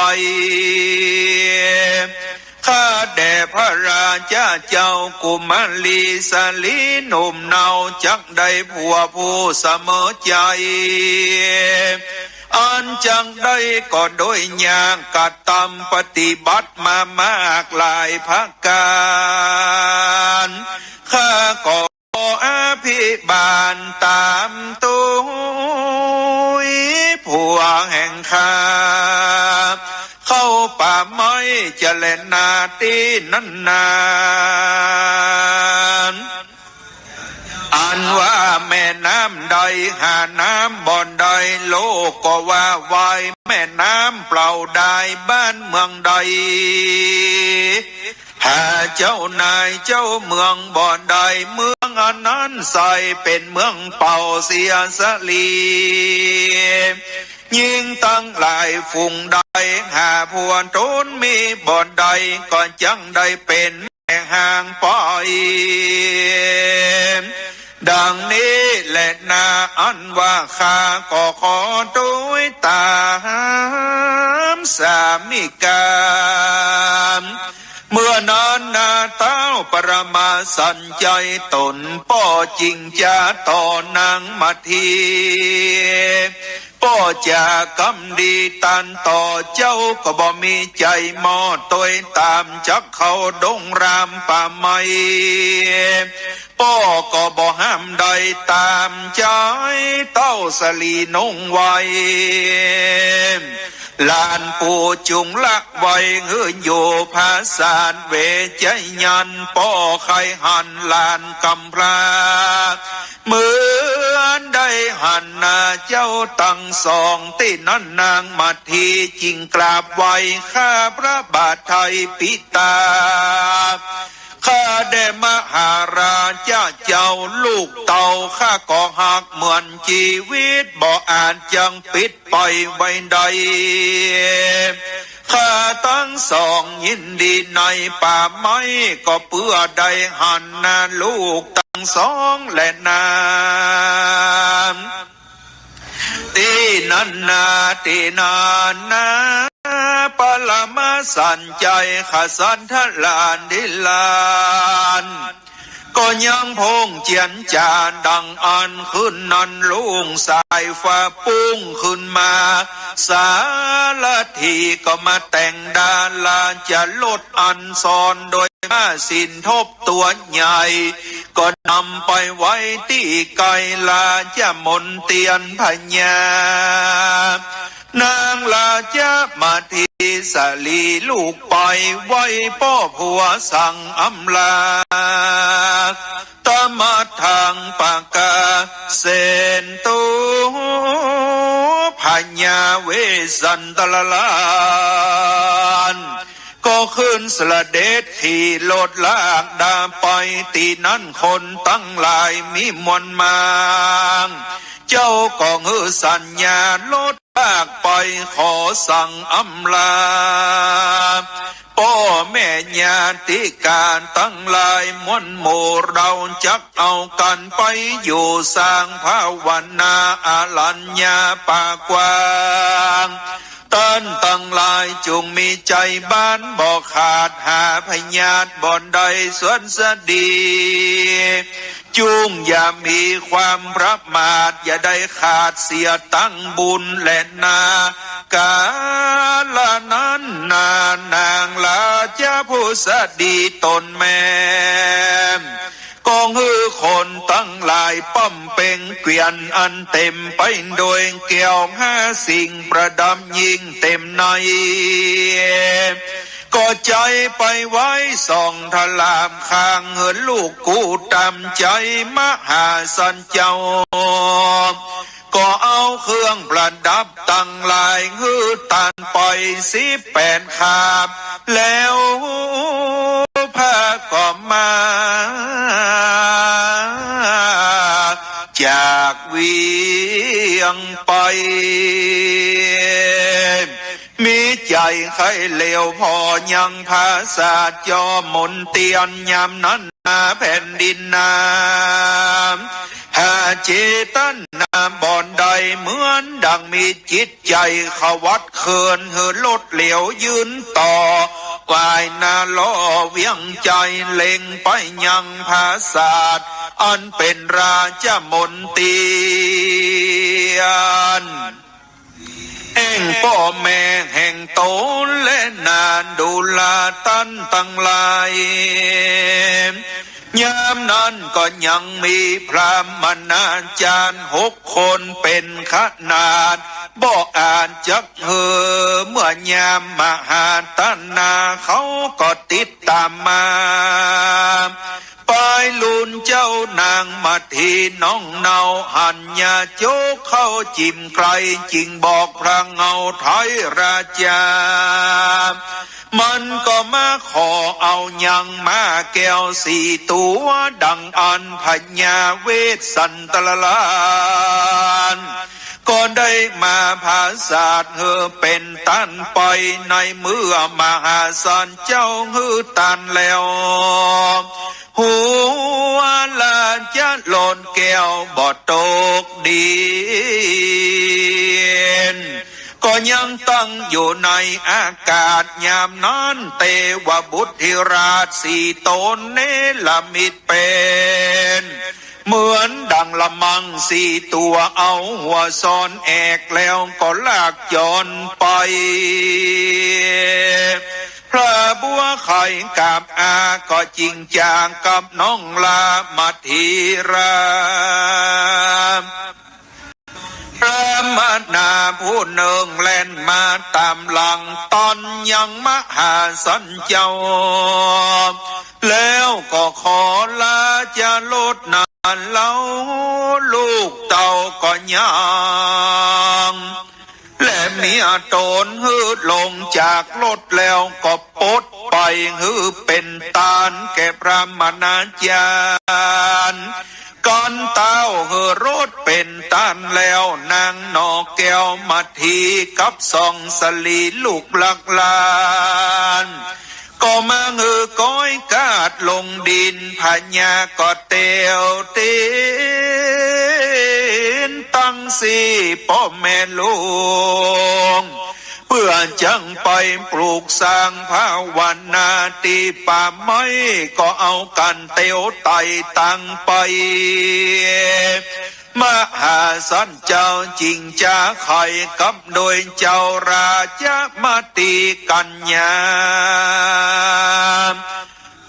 ข้าแด่พระราชาเจ้ากุมารีสลีหนุ่มเนาจักได้ผัวผู้เสมอใจอันจังได้ก็โดยยางกัดตำปฏิบัติมามากหลายภักการข้าก็อภิบาลตามตุยผัวแห่งข้าเข้าป่าไม้จะเล่นนาตีนันนานอันว่าแม่น้ำใดหาน้ำบ่อนใดโลกก็ว่าวายแม่น้ำเปล่าได้บ้านเมืองใดหาเจ้านายเจ้าเมืองบ่อนใดเมืองอันนั้นใส่เป็นเมืองเป่าเสียสลียิ่งตั้งหลายฝุ่งใดหาพวนโทนมีบ่อนใดก่อนจังได้เป็นแม่ห่างปล่อยดังนี้แหละนาอันว่าข้าก็ขอด้วยตามสามิกามเมื่อนั้นนาเต้าปรมาสัญใจตนป่อจริงจะต่อนางมาทีป่อจากำดีตันต่อเจ้าก็บ่มีใจมอตัวตามจักเขาดงรามป่าไม้ป่อก็บ่ห้ามใดตามใจเต้าสลีนงไว้ลานปูจุงลักไว้เฮือโยภาษาเวใจยันป่อไข่หันลานกำพลาเหมือนได้หันนาเจ้าตั้งสองที่นั่นนางมาทีจิงกราบไว้ข้าพระบาทไทยปิตาข้าได้มหาราชเจ้าลูกเต่าข้าก็หักเหมือนชีวิตบ่อาจจังปิดไปไว้ใดข้าทั้งสองยินดีในป่าไม้ก็เพื่อได้หันนาลูกทั้งสองและนานตีนันนาตีนานาปลมาสันใจขสันทลานดิลาน ก็ยังพงเจียนจานดังอันขึ้นนันลุงสายฟ้าปุ้งขึ้นมาสารทีก็มาแต่งดาลาจะลดอันซอนโดยมาสินทบตัวใหญ่ก็นำไปไว้ที่ไกลาจะมนเตียนพญานางลาจะมาทีสลีลูกไปไว้พ่อผัวสั่งอำลาตมาทางปากกาเซนตุพญาเวสันตลลานก็ขึ้นสละเดชขี่โลดลากดาไปตีนั้นคนตั้งหลายมีมวลมางเจ้าก็ฮือสัญญาโลดลากไปขอสั่งอำลาพ่อแม่ญาติการตั้งหลายมวลหมู่เราจักเอากันไปอยู่สร้างภาวนาอาลัญญาปากว้างต้นตั้งหลายจงมีใจบ้านบ่ขาดหาพญาติบ่อนใดสวนสดีจุงอย่ามีความประมาทอย่าได้ขาดเสียตั้งบุญและนากาลนั้นนางลาจะผู้สดีตนแม่กองฮือคนตั้งหลายป้อมเป่งเกวียนอันเต็มไปโดยแก้วห้าสิ่งประดับยิ่งเต็มในก็ใจไปไว้ส่องทลามข้างเหินลูกกูตามใจมหาสันเจ้าก็เอาเครื่องประดับตั้งหลายฮือตันปล่อย18คาบแล้วพาก็มาจากเวียงไปมีใจใครเลวพอยังภาษาจอมนเตียนยามนั้นนาแผ่นดินน้ำหาเจตันนาบ่อนใดเหมือนดังมีจิตใจขวัดเขินเหือลดเหลียวยืนต่อวายนาล้อเวียงใจเล็งไปยังภาษาอันเป็นราชมนเตียนแห่งพ่อแม่แห่งโตและนานดูลาตันตั้งหลายยามนั้นก็ยังมีพระมนาจารย์6 คนเป็นขนาดบ่อ่านจักเมื่อยามมหาตนาเขาก็ติดตามมาปลายลุนเจ้านางมาทีน้องเนาหันยาโจกเข้าจิ้มไกลจริงบอกพระเงาไทยราชามันก็มาขอเอายังมาแก้ว4 ตัวดังอันพญาเวสสันตลาน ก็ได้มาภาษาเธอเป็นตันไปในเมื่อมหาสันเจ้าฮือตันแล้วหัวลาจะหล่นแก้วบ่ตกดินก็ยังตั้งอยู่ในอากาศยามนั้นเตวบุตรธิราช4 ตนเนลมิตเป็นเหมือนดังละมัง4 ตัวเอาหัวซ้อนแอกแล้วก็ลากจรไปพระบัวไข่กับอาก็จริงจางกับน้องลามาทีราพระมานาผู้หนึ่งแล่นมาตามหลังตอนยังมหาสันเจ้าแล้วก็ขอลาจะลดนานเล่าลูกเต่าก็ยังและเมียโตนฮือลงจากรถแล้วก็ปดไปฮือเป็นตานแก่พระมนาจารย์ก่อนเต้าเฮือรถเป็นตันแล้วนางนอกแก้วมาทีกับสองสลีลูกหลักลานก็มาเงือก้อยกาดลงดินพญาก็เตียวตีนตั้งสี่พ่อแม่ลูก เพื่อจังไปปลูกสร้างภาวนาตีป่าไม้ก็เอากันเตียวไตตั้งไปมหาสันเจ้าจริงจะไข่กับโดยเจ้าราชมาตีกัญญา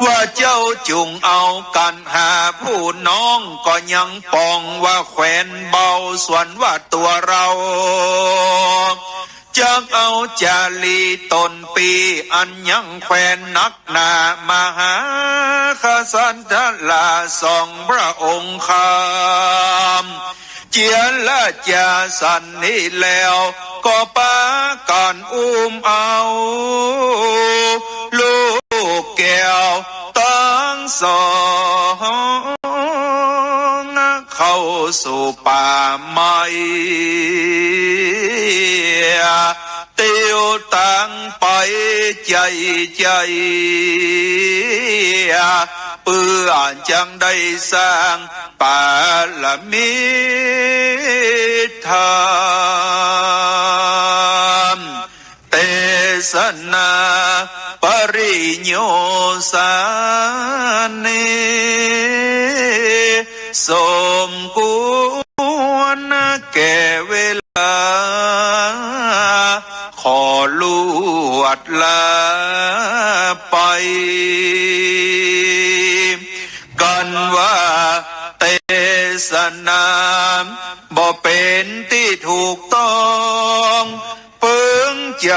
ว่าเจ้าจุงเอากันหาผู้น้องก็ยังปองว่าแขวนเบาส่วนว่าตัวเราจักเอาจาลีตนปีอันยังแขวนนักหนามหาขสันทลาสองพระองค์คำเจียนละจาสันนี้แล้วก็ปาการเอาลูกแก้วตั้งสองเข้าสู่ป่าไม้เตียวตั้งไปใจเพื่อจังได้สร้างปาลมิธรรมเตสนาปริโยสานิสมควรแก่เวลาขอลวดลาไปกันว่าเตสนามบ่เป็นที่ถูกต้องเปิงใจ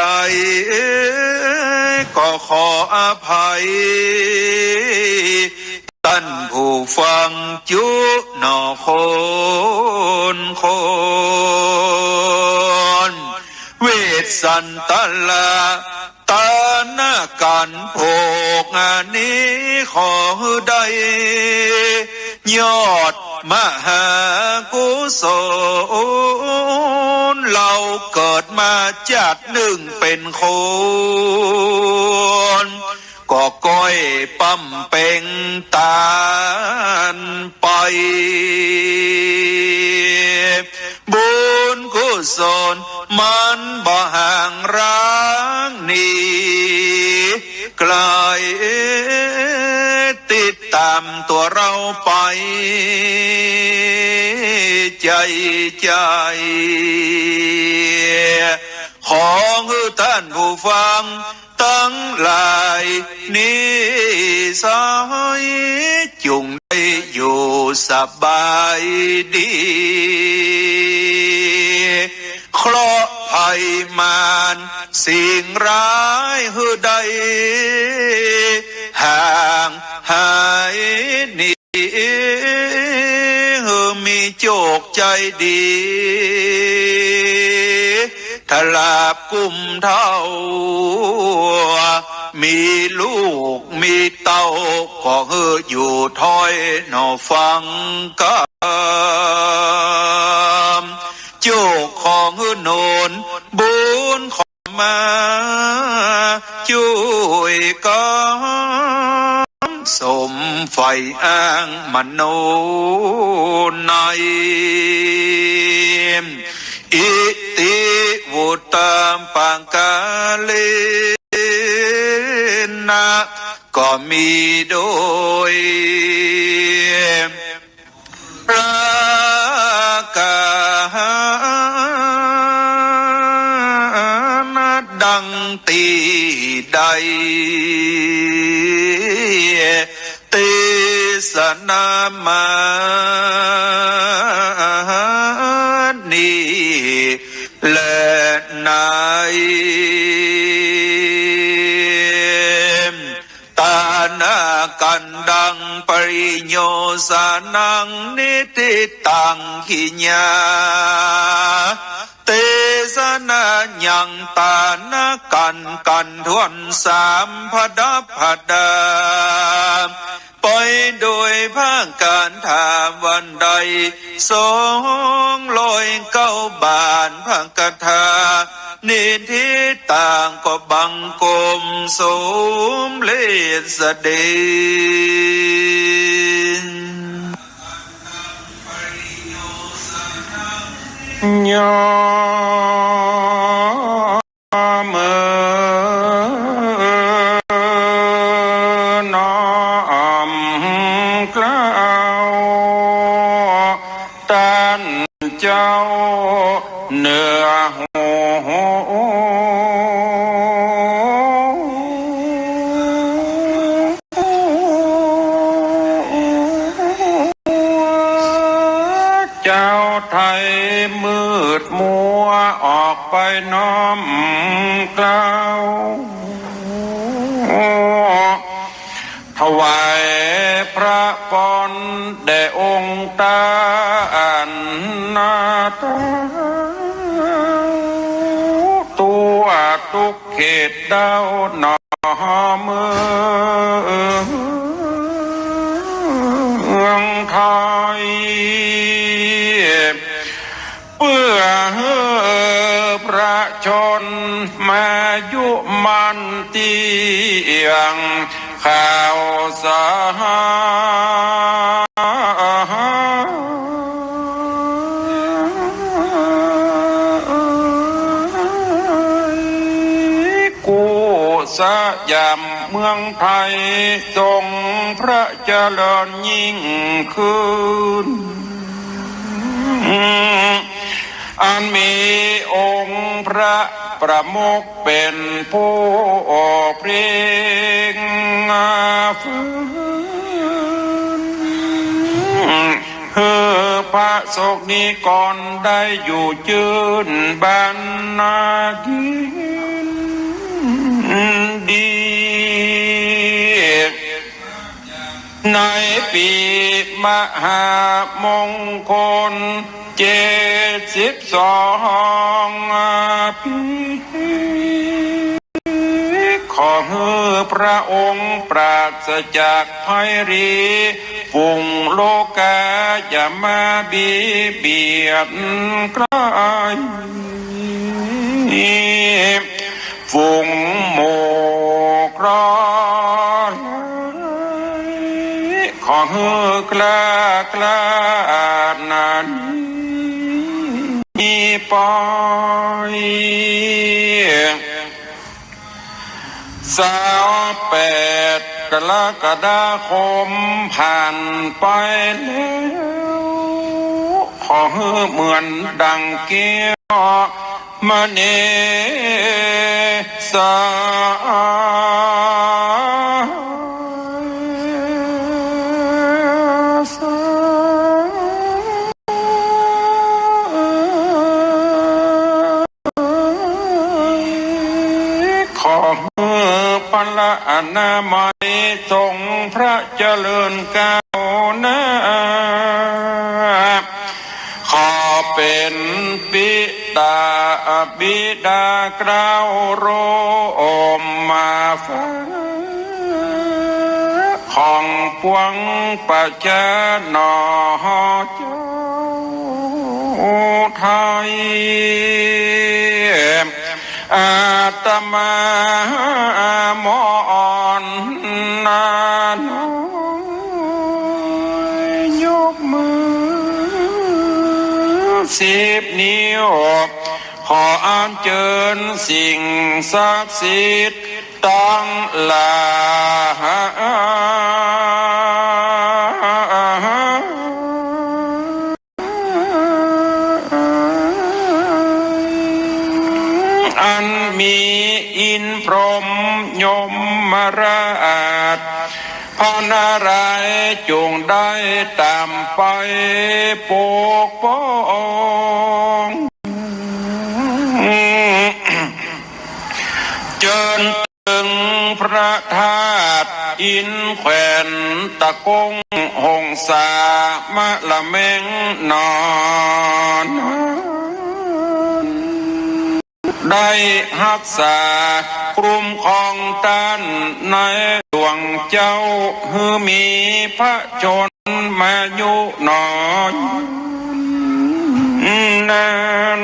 ก็ขออภัยท่านผู้ฟังจุหนอคนเวทสันตลาตาหน้ากันโภกงานนี้ขอได้ยอดมหากุศลเราเกิดมาจากหนึ่งเป็นคนก็ก้อยปั๊มเป่งตานไปบุญกุศลมันบ่ห่างร้างนี้ไกลติดตามตัวเราไปใจขอให้ท่านผู้ฟังตั้งหลายนี้สายจุงได้อยู่สบายดีเคราะห์ภัยมารสิ่งร้ายหือใดห่างหายหนีหือมีโจกใจดีทลาบกุมเท่ามีลูกมีเต้าก็เฮออยู่ถ้อยนอฟังกันโจกของเฮอโนนบุญขอมาช่วยกันสมไฟอ้างมโนในอิติวุตตามปังกาเลนะก็มีโดยพระกาณดังตีใดเตสนามานีและนายตานากันดังปริโยสานังนิติตังขิญาเตสนายังตานากันทวนสามพดับพดาไปโดยภาคการถามวันใด209 บานภาคกถานิทิต่างก็บังกลมสมเลสเดงยาม ไทยมืดมัวออกไปน้อมกล่าวถวายพระพรแด่องค์ตาอันนาตาตัวทุกเขตดาวหนอเมืองไทยเพื่อประชนมายุมันเตียงข่าวสารกูสยามเมืองไทยทรงพระเจริญยิ่งขึ้นอันมีองค์พระประมุขเป็นผู้เพลงฟื้นพระศกนิกรได้อยู่ยืนบรรณากินดีในปีมหามงคล72 ปีขอให้พระองค์ปราศจากภัยรีฝุ่งโลกาอย่ามาเบียดใกล้ฝุ่งโมกรขอให้กล้านั้นมีปอย28 กรกฎาคมผ่านไปแล้วขอให้เหมือนดังเกี้ยวมเนสาพระอนามัยทรงพระเจริญก้าวหน้าขอเป็นปิตาบิดากล่าวโรมมาฟ้าของปวงประชาหนอเจ้าไทยอาตมามอนนาน้อยยกมือ10 นิ้วขออัญเชิญสิ่งศักดิ์สิทธิ์ตั้งหลายอันมีอินพรหมยมราชพระนารายณ์จงได้ตามไปปกป้องเจิญถึงพระธาตุอินแขวนตะกงหงสามะละเมงนอนได้รักษาคุ้มครองตันในดวงเจ้าฮือมีพระชนมายุน้อยนั้น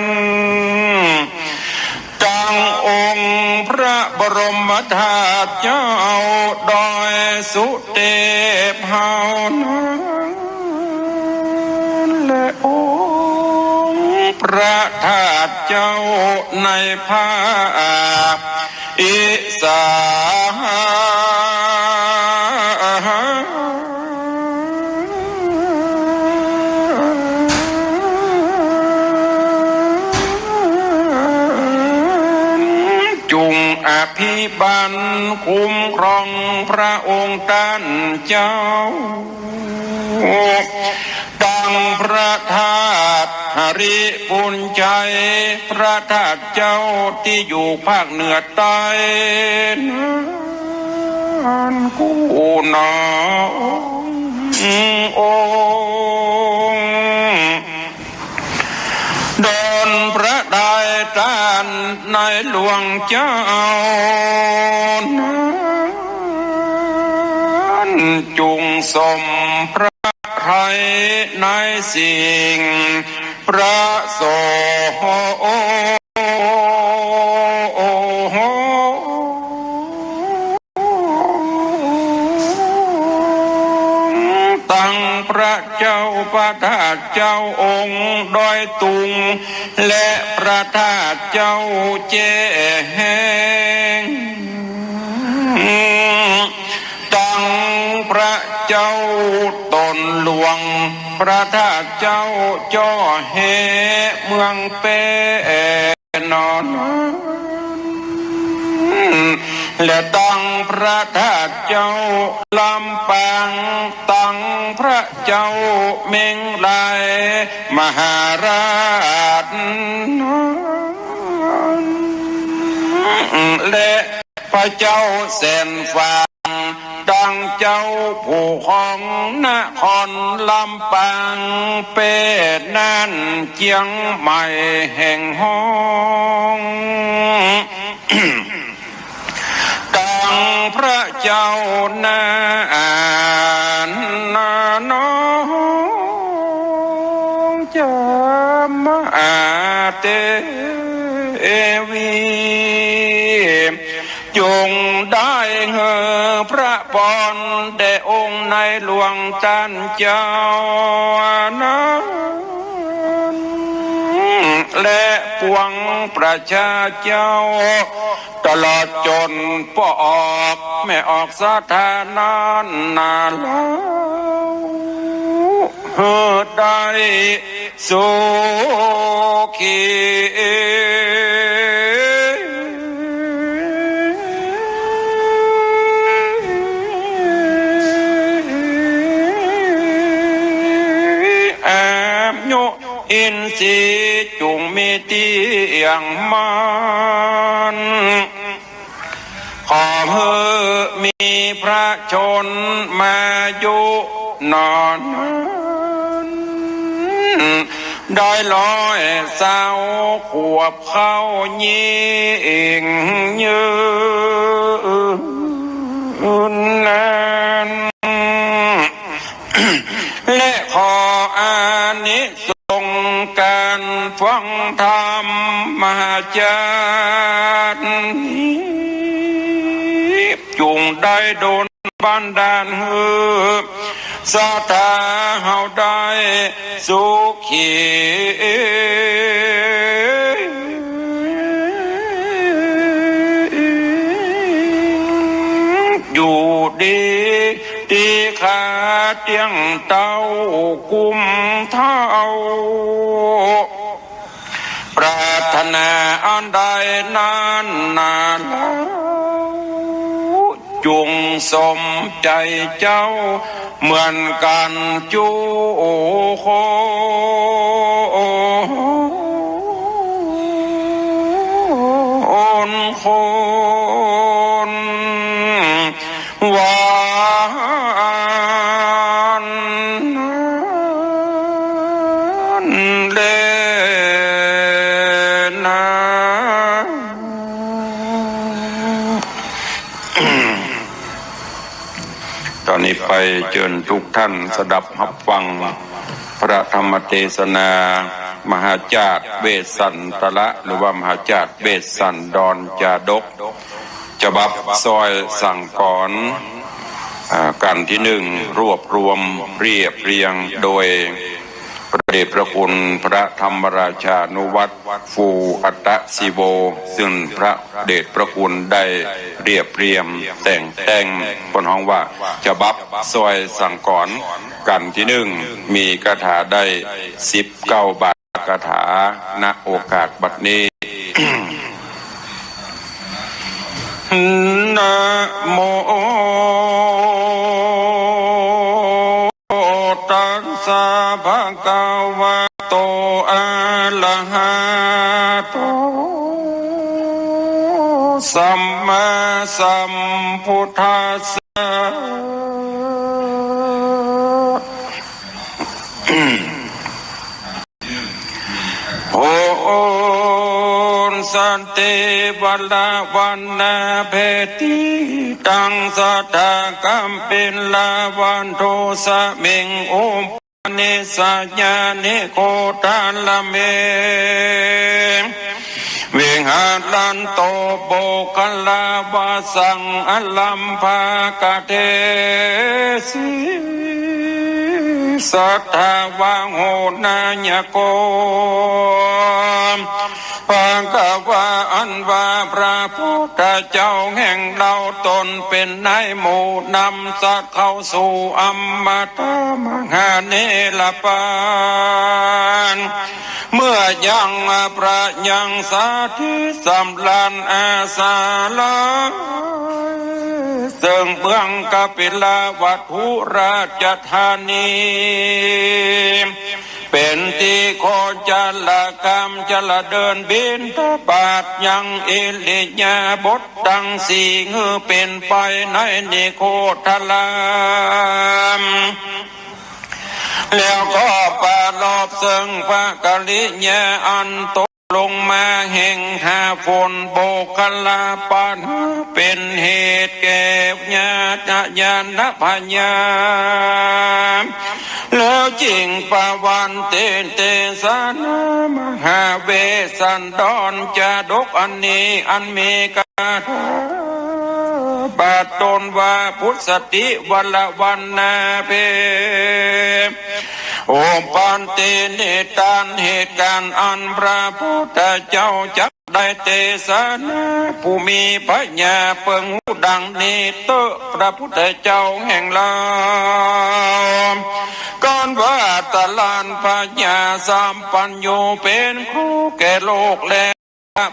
จังองค์พระบรมธาตุเจ้าดอยสุเทพเฮานั้นและองค์พระธาตุเจ้าในภาคอีสานจุงอภิบันคุ้มครองพระองค์ท่านเจ้า ตั้งพระธาตุหริปุญชัยพระธาตุเจ้าที่อยู่ภาคเหนือใต้นั้นกูนาองค์ดอนพระได้ทานในหลวงเจ้านั้นจุงสมพระไทยในสิ่งพระสตั้งพระเจ้าประธาตุเจ้าองค์ดอยตุงและพระธาตุเจ้าเจแหงตั้งพระเจ้าตนหลวงพระธาตุเจ้าจ่อเฮเมืองเปนอนและตั้งพระธาตุเจ้าลำปางตั้งพระเจ้าเมงลายมหาราชและพระเจ้าแสนฟ้าดังเจ้าผู้ของนครลำปางเป็ดนั่นเจียงใหม่แห่งห้องดังพระเจ้านาน้องจะมาเตวีจงได้เฮอพระพรแด่องค์ในหลวงท่านเจ้านั้นและปวงประชาเจ้าตลอดจนพ่อออกแม่ออกสถานะนาแล้วเฮอได้สุขีอินทรีจุงมีเตียงมันขอเฮอมีพระชนมายุนอนได้ร้อยสาวขวบเข้ายิงยืนนานและขออานิสงส์การฟังธรรมมหาจารย์จุงได้โดนบันดาลเฮือสาธาเฮาได้สุขีอยู่ดีตีขาเตียงเต้ากุมเท้าปรารถนาอันใดนั้นนาแล้วจุงสมใจเจ้าเหมือนกันจูโคคนหวานเลนะตอนนี้ไปเชิญทุกท่านสดับรับฟังพระธรรมเทศนามหาจารย์เวสสันตละหรือว่ามหาจารย์เวสสันดอนจาดกฉบับซอยสั่งก่อนกันที่หนึ่งรวบรวมเรียบเรียงโดยพระเดชพระคุณพระธรรมราชานุวัตรฟูอัตตสิโวซึ่งพระเดชพระคุณได้เรียบเรียงแต่งบนห้องว่าฉบับซอยสั่งก่อนกันที่หนึ่งมีคาถาได้19 บาทคาถาณโอกาสบัดนี้ นะโมตัสสะภะ สัมพุทธัสสะโอสันติวัลวันนาเพติตังสัทธากัมปินลาวันโทสะเมงโอมเนสัญญาเนโคตาลเมเวงหาลันโตโบกัลลาวาสังอลัมภากะเทสีสัทธาวังโหนาญโกปังกวาอันว่าพระพุทธเจ้าแห่งเราตนเป็นนายหมู่นำสัตว์เข้าสู่อมตะมหาเนรปานเมื่อยังพระยังสาธิสำลันอาสาลาซึ่งเมืองกปิลวัตถุราชธานีเป็นที่โคจรกรรมจะละเดินบินทบาทยังอิลิยาบทดังสี่เงือเป็นไปในนิโคทลามแล้วก็ปาลอบซึ่งพระกลิญาอันตกลงมาแห่งหาฝนโบกลาปันเป็นเหตุแก่ญาตญาณปัญญาแล้วจริงปะวันเตสานมหาเวสันดรจาดกอันนี้อันมีกาถาบาทตนว่าพุทธสติวัลวันนาเพโอปันเตเนตานเหตุการณ์อันพระพุทธเจ้าจักได้เตสนาผู้มีปัญญาเปิงหูดังนี้เตอพระพุทธเจ้าแห่งเราก่อนว่าตะลานปัญญาสามปัญโยเป็นครูแก่โลกและ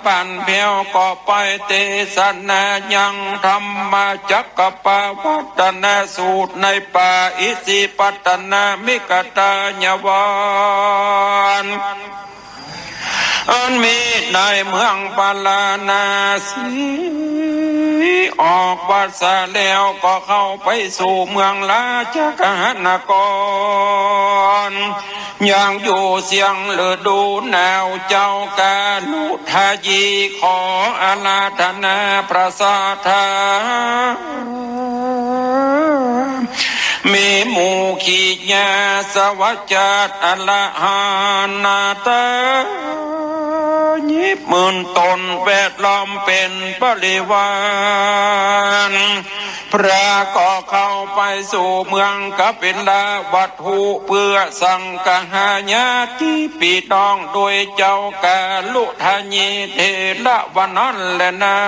ปันเพียวก็ไปเตสนายังธรรมจักกปวัตนาสูตรในป่าอิสิปัตนามิกตาญวานอันมีในเมืองปาลานาสีออกวัดสะแล้วก็เข้าไปสู่เมืองราชกนครยังอยู่เสียงฤดูหนาวเจ้ากาลุทายีขออาราธนาพระสาธามีหมู่ขีญาสวัจจัตอลหานาตายิบหมื่นตนแวดล้อมเป็นบริวารพระก็เข้าไปสู่เมืองกปิลวัตถุเพื่อสังฆาญาติปีดองโดยเจ้ากาลุทานีเทระวันนั้นและนา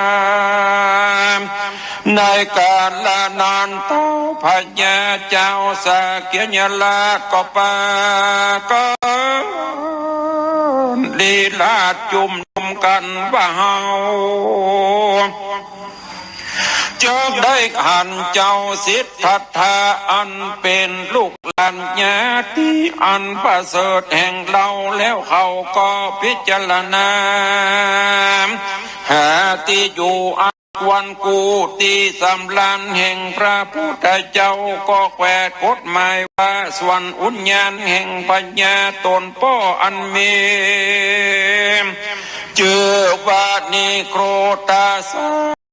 ในการละนานเต้าพญาเจ้าสาเกียญลาก็ปากลีลาจุ่มนุมกันว่าเฮาจกได้หันเจ้าสิทธัตถะอันเป็นลูกหลานญาติอันประเสริฐแห่งเราแล้วเขาก็พิจารณาหาที่อยู่วันกูตีสำลานแห่งพระพุทธเจ้าก็แขวดกฎหมายว่าส่วนอุญญาณแห่งปัญญาตนป้ออันมีเจอว่านิโครตาสั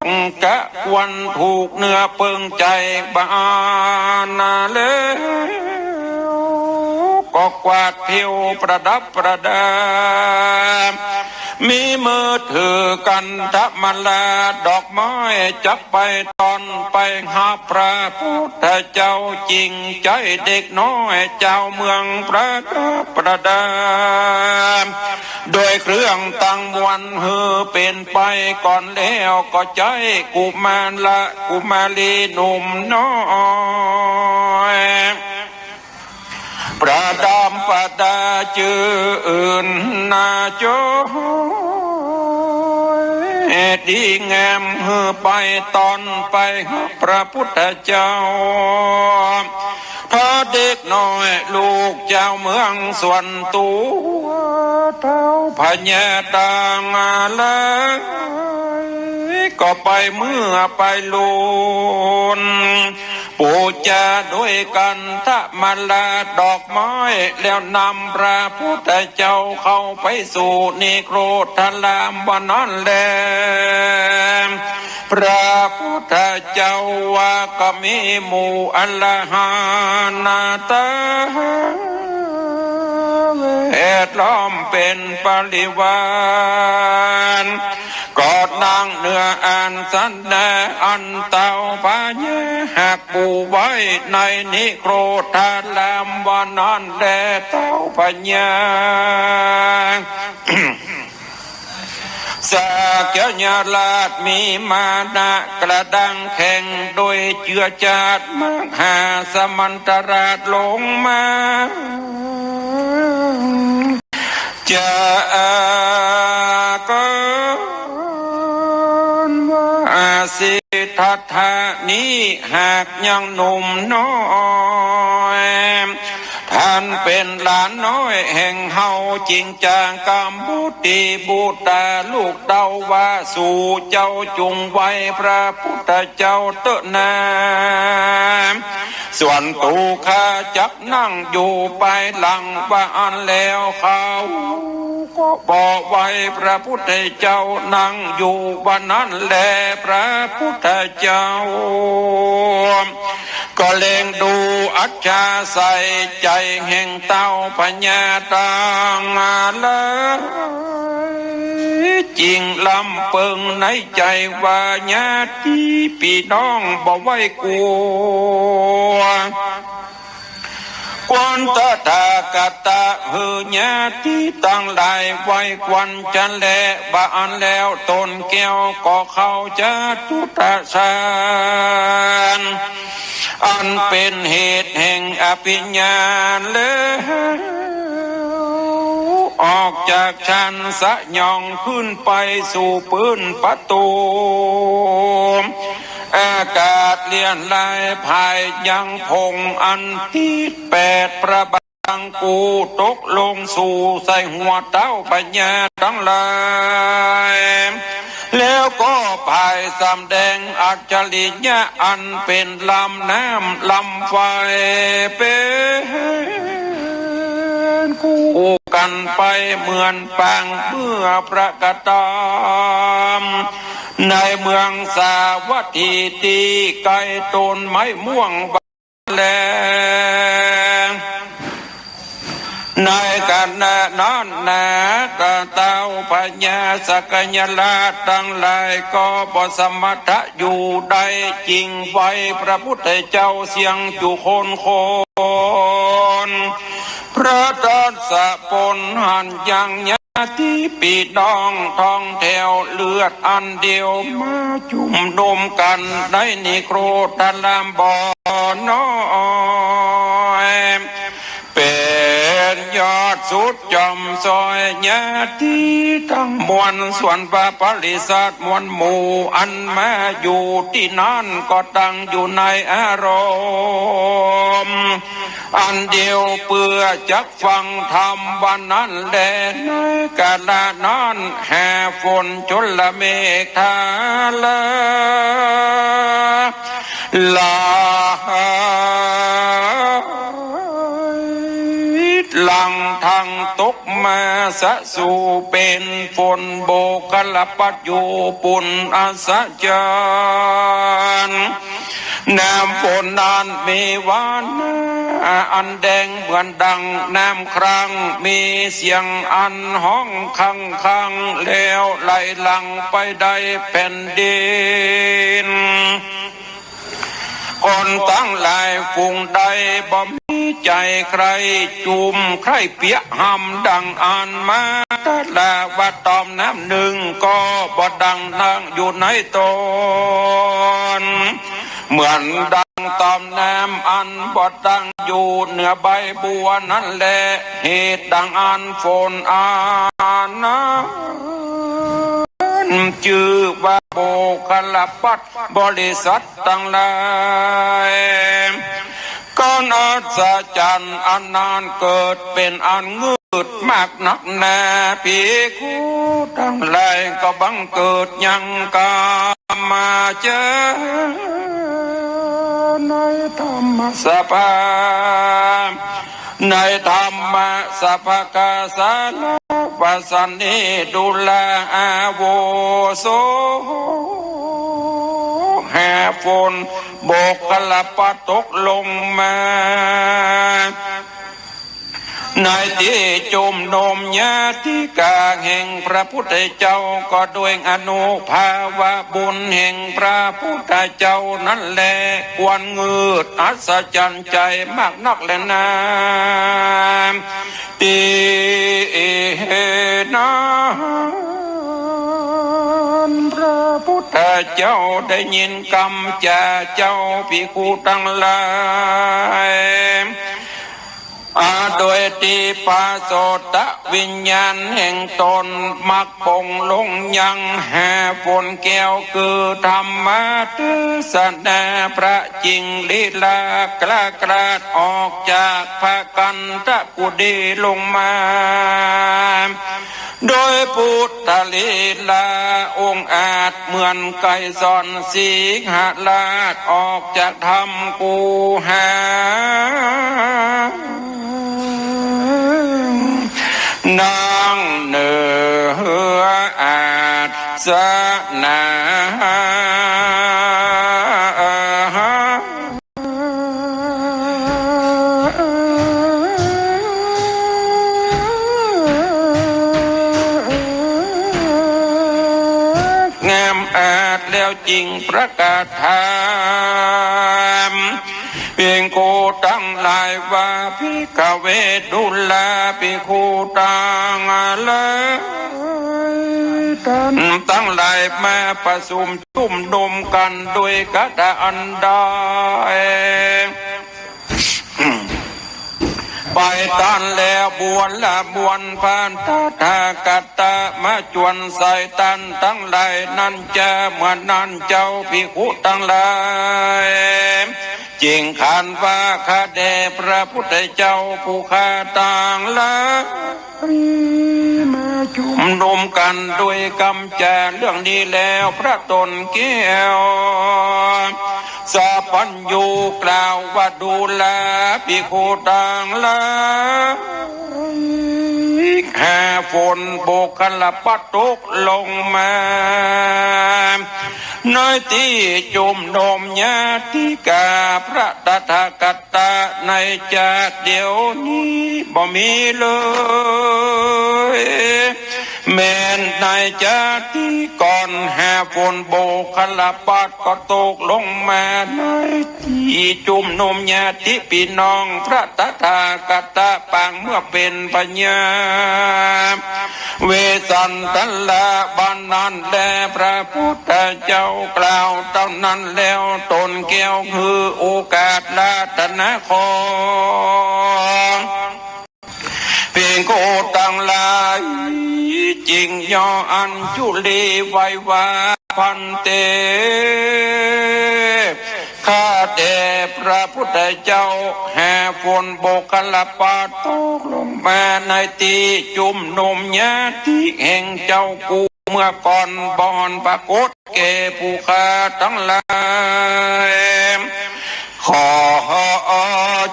งกะวันถูกเนื้อเปิงใจบานาเลยก็กวาดผิวประดับประดามีมือถือกันทะมาลาดอกไม้จับไปตอนไปหาพระพุทธเจ้าจริงใจเด็กน้อยเจ้าเมืองประดับประดาโดยเครื่องตั้งมวลฮือเป็นไปก่อนแล้วก็ใจกุมารละกุมาลีหนุ่มน้อยประดามปดาจืออื่นนาโจดีงามฮือไปตอนไปพระพุทธเจ้าพระเด็กน้อยลูกเจ้าเมืองส่วนตัวเท้าพญาดังอะไร ก็ไปเมื่อไปลุนปูจาด้วยกันทะมาลาดอกไม้แล้วนำพระพุทธเจ้าเข้าไปสู่นิโครธารามวันนั้นแลพระพุทธเจ้าว่าก็มีหมู่อัลลาฮานาตาเอ็ดล้อมเป็นปริวารกอดนางเนื้ออันสันแดอันเต่าพาเยหักปูไว้ในนิโครธารามวันนั้นแดเต่าพญาสักยญาลาดมีมานะกระดังแข่งโดยเจือจาดมหาสมันตราชลงมาจะก็ว่าสิทธัตถะนี้หากยังหนุ่มน้อยท่านเป็นหลานน้อยแห่งเฮาจริงจางกรรมบุตรีบูตาลูกเต้าว่าสู่เจ้าจุงไว้พระพุทธเจ้าเตนาส่วนตูข้าจักนั่งอยู่ไปหลังบ้านแล้วเขาก็บอกไว้พระพุทธเจ้านั่งอยู่วันนั้นแลพระพุทธเจ้าก็เล็งดูอัจฉาใส่ใจแห่งเต้าพญาตังเลยจริงลำเปิงในใจว่าญาติพี่น้องบ่ไว้กลัวกวนตถาคตเฮือญาติตั้งหลายไว้ควันจันแลบานแล้วตนแก้วก็เข้าจะทุตสานอันเป็นเหตุแห่งอภิญญาเลยออกจากชั้นสะยองขึ้นไปสู่พื้นประตูอากาศเลียนลายภายยังพงอันที่แปดประบังกูตกลงสู่ใส่หัวเต้าปัญญาทั้งหลายแล้วก็ภายสำแดงอัจฉริยะอันเป็นลำน้ำลำไฟเป็นคู่กันไปเหมือนปางเมื่อประกาศในเมืองสาวัตถีตีไกลต้นไม้ม่วงบานแลในการนั้นนาตาเต้าพญาสกัญญาลาตั้งหลายก็บ่สมรรถอยู่ได้จริงไว้พระพุทธเจ้าเสียงจุคนพระตรัสปนหันยังญาติพี่น้องท้องแถวเลือดอันเดียวมาจุ่มดมกันในนิโครธารามบ่อน้อยเป็นยอดสุดจอมซอยญาติทั้งมวลส่วนพระปริษัทมวลหมู่อันมาอยู่ที่นั้นก็ตั้งอยู่ในอารมณ์อันเดียวเพื่อจักฟังธรรมวันนั้นแลในกาลนั้นแห่ฝนชลเมฆทาลาหลังทางตกมาสะสู่เป็นฝนโบกลปัดอยู่ปุ่นอาสะจารน้ำฝนนั้นมีหวานอันแดงเหมือนดังน้ำครั้งมีเสียงอันห้องคังแล้วไหลหลังไปได้แผ่นดินคนตั้งหลายฝูงใดบ่มีใจใครจุ่มใครเปียหำดังอ่านมาแต่ละว่าตอมน้ำหนึ่งก็บ่ดังนั่งอยู่ในตนเหมือนดังตอมน้ำอันบ่ดังอยู่เหนือใบบัวนั่นแหละเหตุดังอันฝนนะชื่อว่าโบกลปัดบริษัทตั้งหลายก็อัศจรรย์อันนานเกิดเป็นอันงืดมากนักแน่พี่คู่ทั้งหลายก็บังเกิดยังกา มาเจอในธรรมสภาในธรรมสภากาสาลปัสสันนิดุลาอาโวโสแห่ฝนโบกกละปะตกลงมาในที่จุมนมญาติกาแห่งพระพุทธเจ้าก็ด้วยอนุภาวะบุญแห่งพระพุทธเจ้านั่นแหละกวนเงืดอัศจรรย์ใจมากนักแลนะตินาพระพุทธเจ้าได้ยินคำจากเจ้าภิกขุทั้งหลายโดยที่ปาโสตวิญญาณแห่งตนมักปงลงยังแห่ฝนแก้วคือธรรมะตือสนาพระจริงลีลากล้ากราดออกจากพระกันตะกุดีลงมาโดยพุทธลีลาองค์อาจเหมือนไก่สอนสีหาลาดออกจากธรรมกูหานางเนืออาจสนาแล้วจริงประกาศธรรมเพียงโกตั้งหลายว่าภิกขเวดุลาภิกขุตังตั้งหลายมาประชุมจุ่มนุมกันด้วยกระดาอันใดไปตันแล้วบวนละบวนผ่านตาทากัตตะมาจวนใส่ตันตั้งหลายนั่นจะเหมือนนั่นเจ้าภิกขุตั้งหลายจริงขันว่าข้าแด่พระพุทธเจ้าผู้ข้าต่างละมาจุมนุมกันด้วยกำจาเรื่องนี้แล้วพระตนแก้วสัพพัญญูกล่าวว่าดูแลภิกขุต่างละแห่ฝนโบกขละปัดตกลงมาน้อยที่จุมนมญาติกาพระตถาคตในจากเดี๋ยวนี้บ่มีเลยแม้ในจากที่ก่อนแห่ฝนโบกขละปัดก็ตกลงมาในที่จุมนมญาติพี่น้องพระตถาคตปางเมื่อเป็นปัญญาเวสันตละบันนั้นแลพระพุทธเจ้ากล่าวเท่านั้นแล้วตนแก้วคือโอกาสลาตนะขอเพียงโกตั้งหลายจริงย่ออัญจุลีไว้ว่าพันเตข้าแต่พระพุทธเจ้าแห่ฝนโบกขละปาตกลงมาในที่จุมนุมญาติแห่งเจ้ากูเมื่อก่อนบอนปรากฏแก่ผู้ข้าทั้งหลายขอ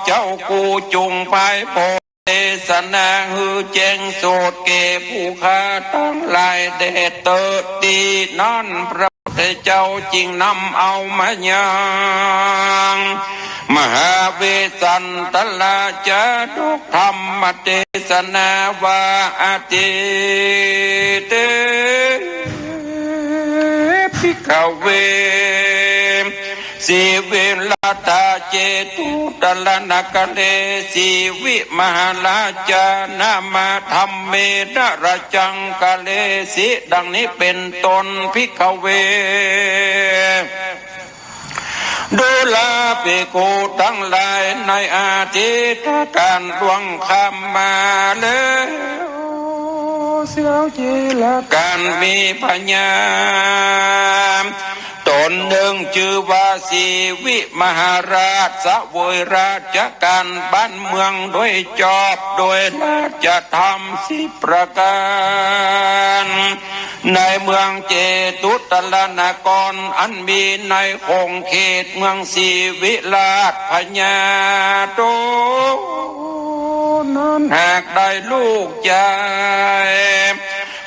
เจ้ากูจุงไปโปรดเทศนาฮือแจ้งโสดแก่ผู้ข้าทั้งหลายเดชเติดดีนั่นพระพุทธเจ้าจริงนำเอามายังมหาเวสันตลาจะทุกธรรมเทศนาวาอาทิเตภิกขเวสีวิลาตาเจตุตลนกเลสีวิมหาลาจานามาธรรมเมนรจังกเลสีดังนี้เป็นตนภิกขเวดูแลภิกขุทั้งหลายในอาทิตย์การล่วงค่ำมาแล้วเสียวจีละการมีปัญญาต นหนึ่งชื่อว่าสีวิมหาราชสวยราชการบ้านเมืองโดยจอบโดยราชธรรม10 ประการในเมืองเจตุตลนครอันมีในคงเขตเมืองศรีวิราชพญาโตนั้นหากได้ลูกชาย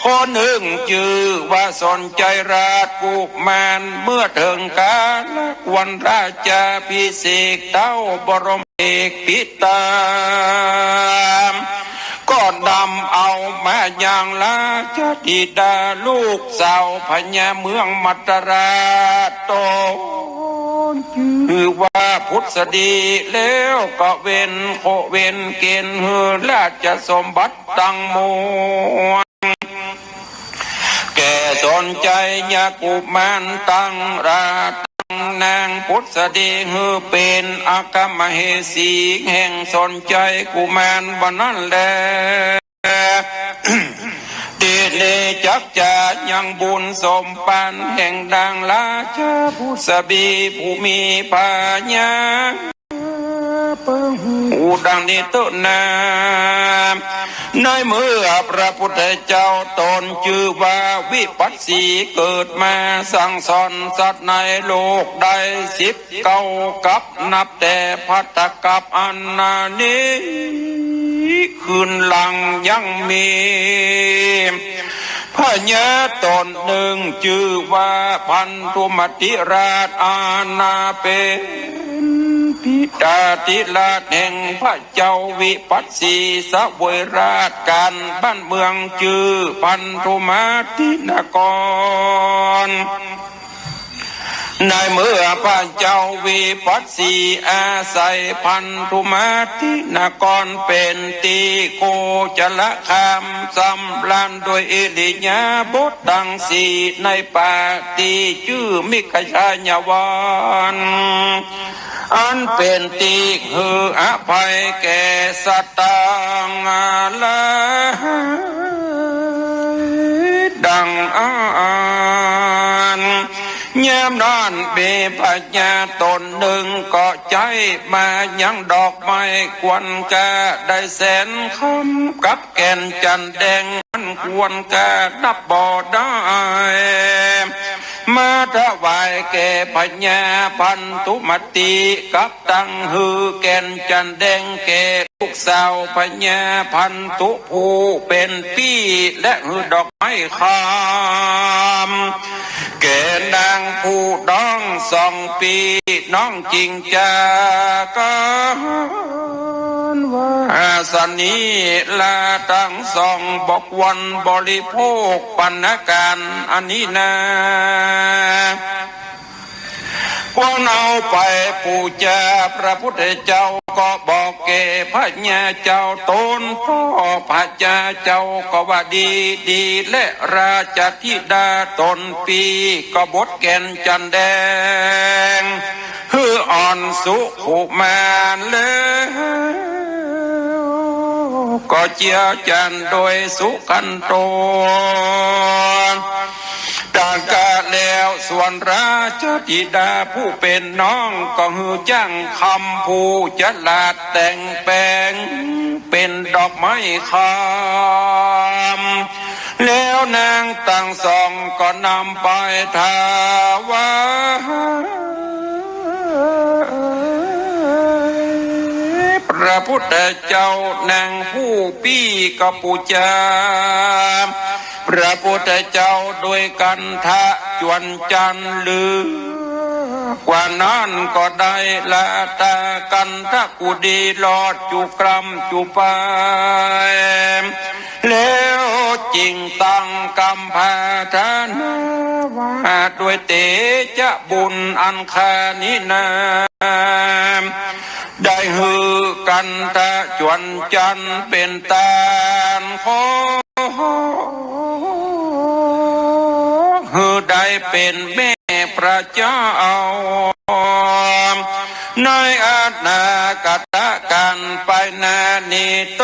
คนหนึ่งชื่อว่าสนใจราชกุมารเมื่อถึงกาลวันราชาพิเศษเต้าบรมเอกพิตามก็นำเอามาอย่างราชธิดาลูกสาวพญาเมืองมัตราโตคือว่าพุทธดีแล้วก็เว้นโคเว้นเกณฑ์หือราชสมบัติตั้งมวลแก่สนใจยากุมารตั้งราตั้งนางพุทธดีหือเป็นอากามเหสีแห่งสนใจกุมารวันนั้นแลเดเลจักจะยังบุญสมปันแห่งดังราชพุทธบีผู้มีปัญญาอุดังนี้ตุนาในเมื่อพระพุทธเจ้าตนชื่อว่าวิปัสสีเกิดมาสั่งสอนสัตว์ในโลกได้19 กับนับแต่ภัตตกับอันนานี้คืนหลังยังมีพญาตนหนึ่งชื่อว่าพันธุมติราชอาณาเป็นพิดาธิราชแห่งพระเจ้าวิปัสสีสวยราชการบ้านเมืองชื่อพันธุมตินกรในเมื่อพระเจ้าวิปัสสีอาศัยพันธุมาตินกรเป็นตีโกจละคามสำลานโดยอิริยาบถตั้งสี่ในป่าตีชื่อมิขชายวันอันเป็นตีหืออภัยแก่สัตตังละดังยามนั้นเบปัญญาตนหนึ่งก็ใจมายังดอกไม้ควนกาได้แสนคำกับแก่นจันแดงมันควรกานับบ่ได้มาถวายแก่ปัญญาพันธุมติกับตั้งหือแก่นจันแดงแก่ลูกสาวปัญญาพันธุผู้เป็นพี่และหือดอกไม้คำแก่นางผู้ดอง2 ปีน้องจริงจากอาสนีลาตั้ง2 บอกวันบริโภคปัญการอันนี้นาก็เอาไปปูจาพระพุทธเจ้าก็บอกแก่พระญาเจ้าตนพ่อพระญาเจ้าก็ว่าดีและราชธิดาตนปีก็บทแก่นจันแดงคืออ่อนสุขุมานเลยก็เจียจันโดยสุขันโตต่างกาแล้วส่วนราชธิดาผู้เป็นน้องก็หือจ้างคำผู้จะลาดแต่งแปลงเป็นดอกไม้คำแล้วนางตั้ง2ก็นำไปถวายพระพุทธเจ้านางผู้ปี้ก็ปูจาพระพุทธเจ้าโดยกันทะจวนจันลือกว่านั้นก็ได้ละตากันทะกุดีลอดจุกรรมจุไปแล้วจริงตั้งกำพาทานว่าด้วยเตจะบุญอันคานินาได้หือกันทะจวนจันเป็นตาลขอคือได้เป็นแม่พระเจ้าในอนาคตการไปนานิต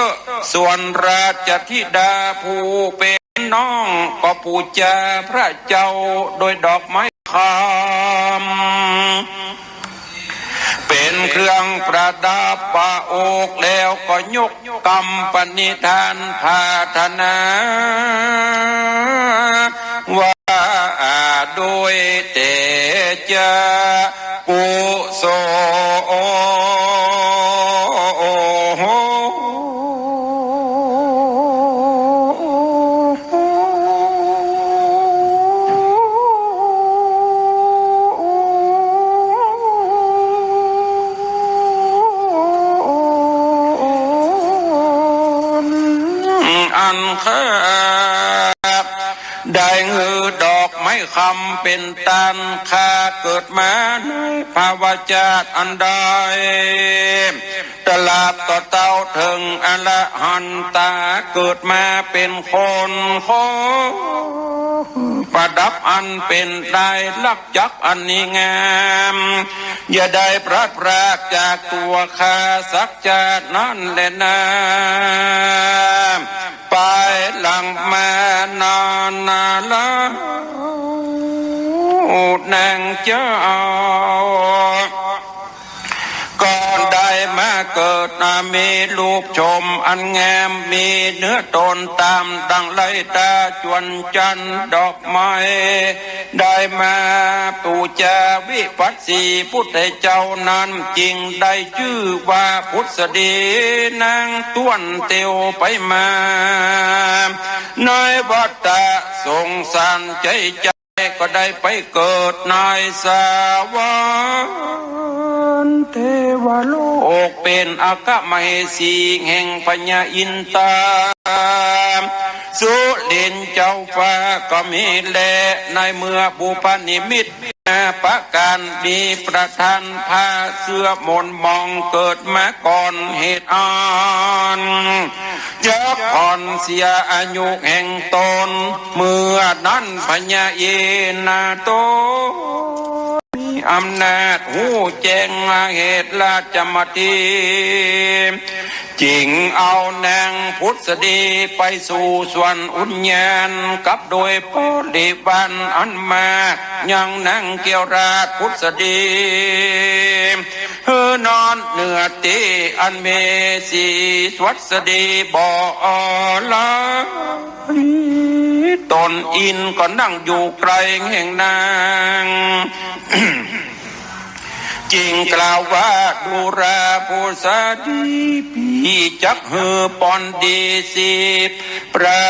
ส่วนราชธิดาผู้เป็น น้องก็ปูจาพระเจ้าโดยดอกไม้คำเป็นเครื่องประดับปะอกแล้วก็ยกกรรมปณิธานพาธนาว่าโดยเตจากุโสอันข้าได้หือดอกไม้คำเป็นตันข้าเกิดมาในภาวะจาตอันใดตลาบต่อเต้าถึงอละหันตาเกิดมาเป็นคนขอประดับอันเป็นได้ลักยักษ์อันนี้งามอย่าได้พลัดพรากจากตัวข้าสักจาตนั้นแหละนะไปหลังมานานนาละนางเจ้าก่อนได้มาเกิดมีลูกชมอันงามมีเนื้อตนตามดังไล่ตาจวนจันดอกไม้ได้มาปูจาวิปัสสีพุทธเจ้านั้นจริงได้ชื่อว่าพุทธดีนางต้วนเตียวไปมาในวัฏฏะสงสารใจก็ได้ไปเกิดในสวรรค์เทวโลกเป็นอากาไมสีแห่งพญาอินตาสุรินเจ้าฟ้าก็มีแลในเมื่อบุพนิมิตประการดีประทานพาเสื้อมนมองเกิดมาก่อนเหตุอันยักผ่อนเสียอายุแห่งตนเมื่อนั้นพญาเยนาโตอำนาจหูแจ้งเหตุราชมติจริงเอานางพุทธดีไปสู่สวรรค์อุญญาณกับโดยโพธิบันอันมากยังนางเกียวราชพุทธดีนอนเหนือตีอันเมสีสวัสดีบ่อลาตนอินก็นั่งอยู่ไกลแห่งนางจริงกล่าวว่าดูราผู้สาดีปีจักหือปอนดีสิประ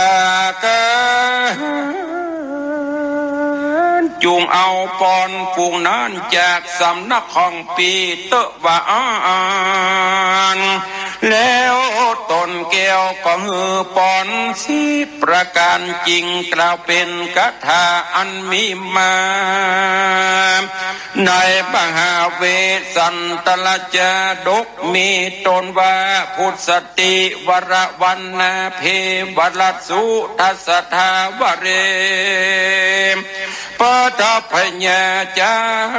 การจุงเอาปอนฝูงนั้นจากสำนักของปีเตะว่าอ่านแล้วตนแก้วก็หือปอนสิประการจริงกล่าวเป็นคาถาอันมีมาในมหาเวสสันตลจาดกมีตนว่าพุทธสติวรวันนาเพวรัสสุทัสทาวเรปทัพพญาจา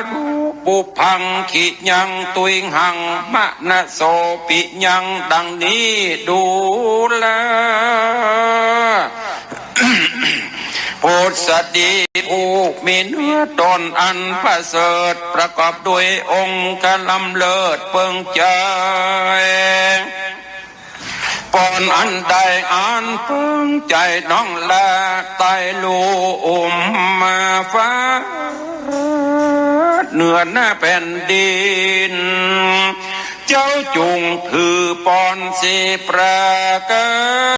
รุปุพังขิยังตุยหังมะนะโสปิยังดังนี้ดูแลพุทธดีผู้มีเนื้อตนอันประเสริฐประกอบด้วยองค์กลำเลิศเปิงใจปอนอันใดอ่านเพิ่งใจน้องละไตลูมาฟ้าเหนือหน้าแผ่นดินเจ้าจุงถือปอนสีประกา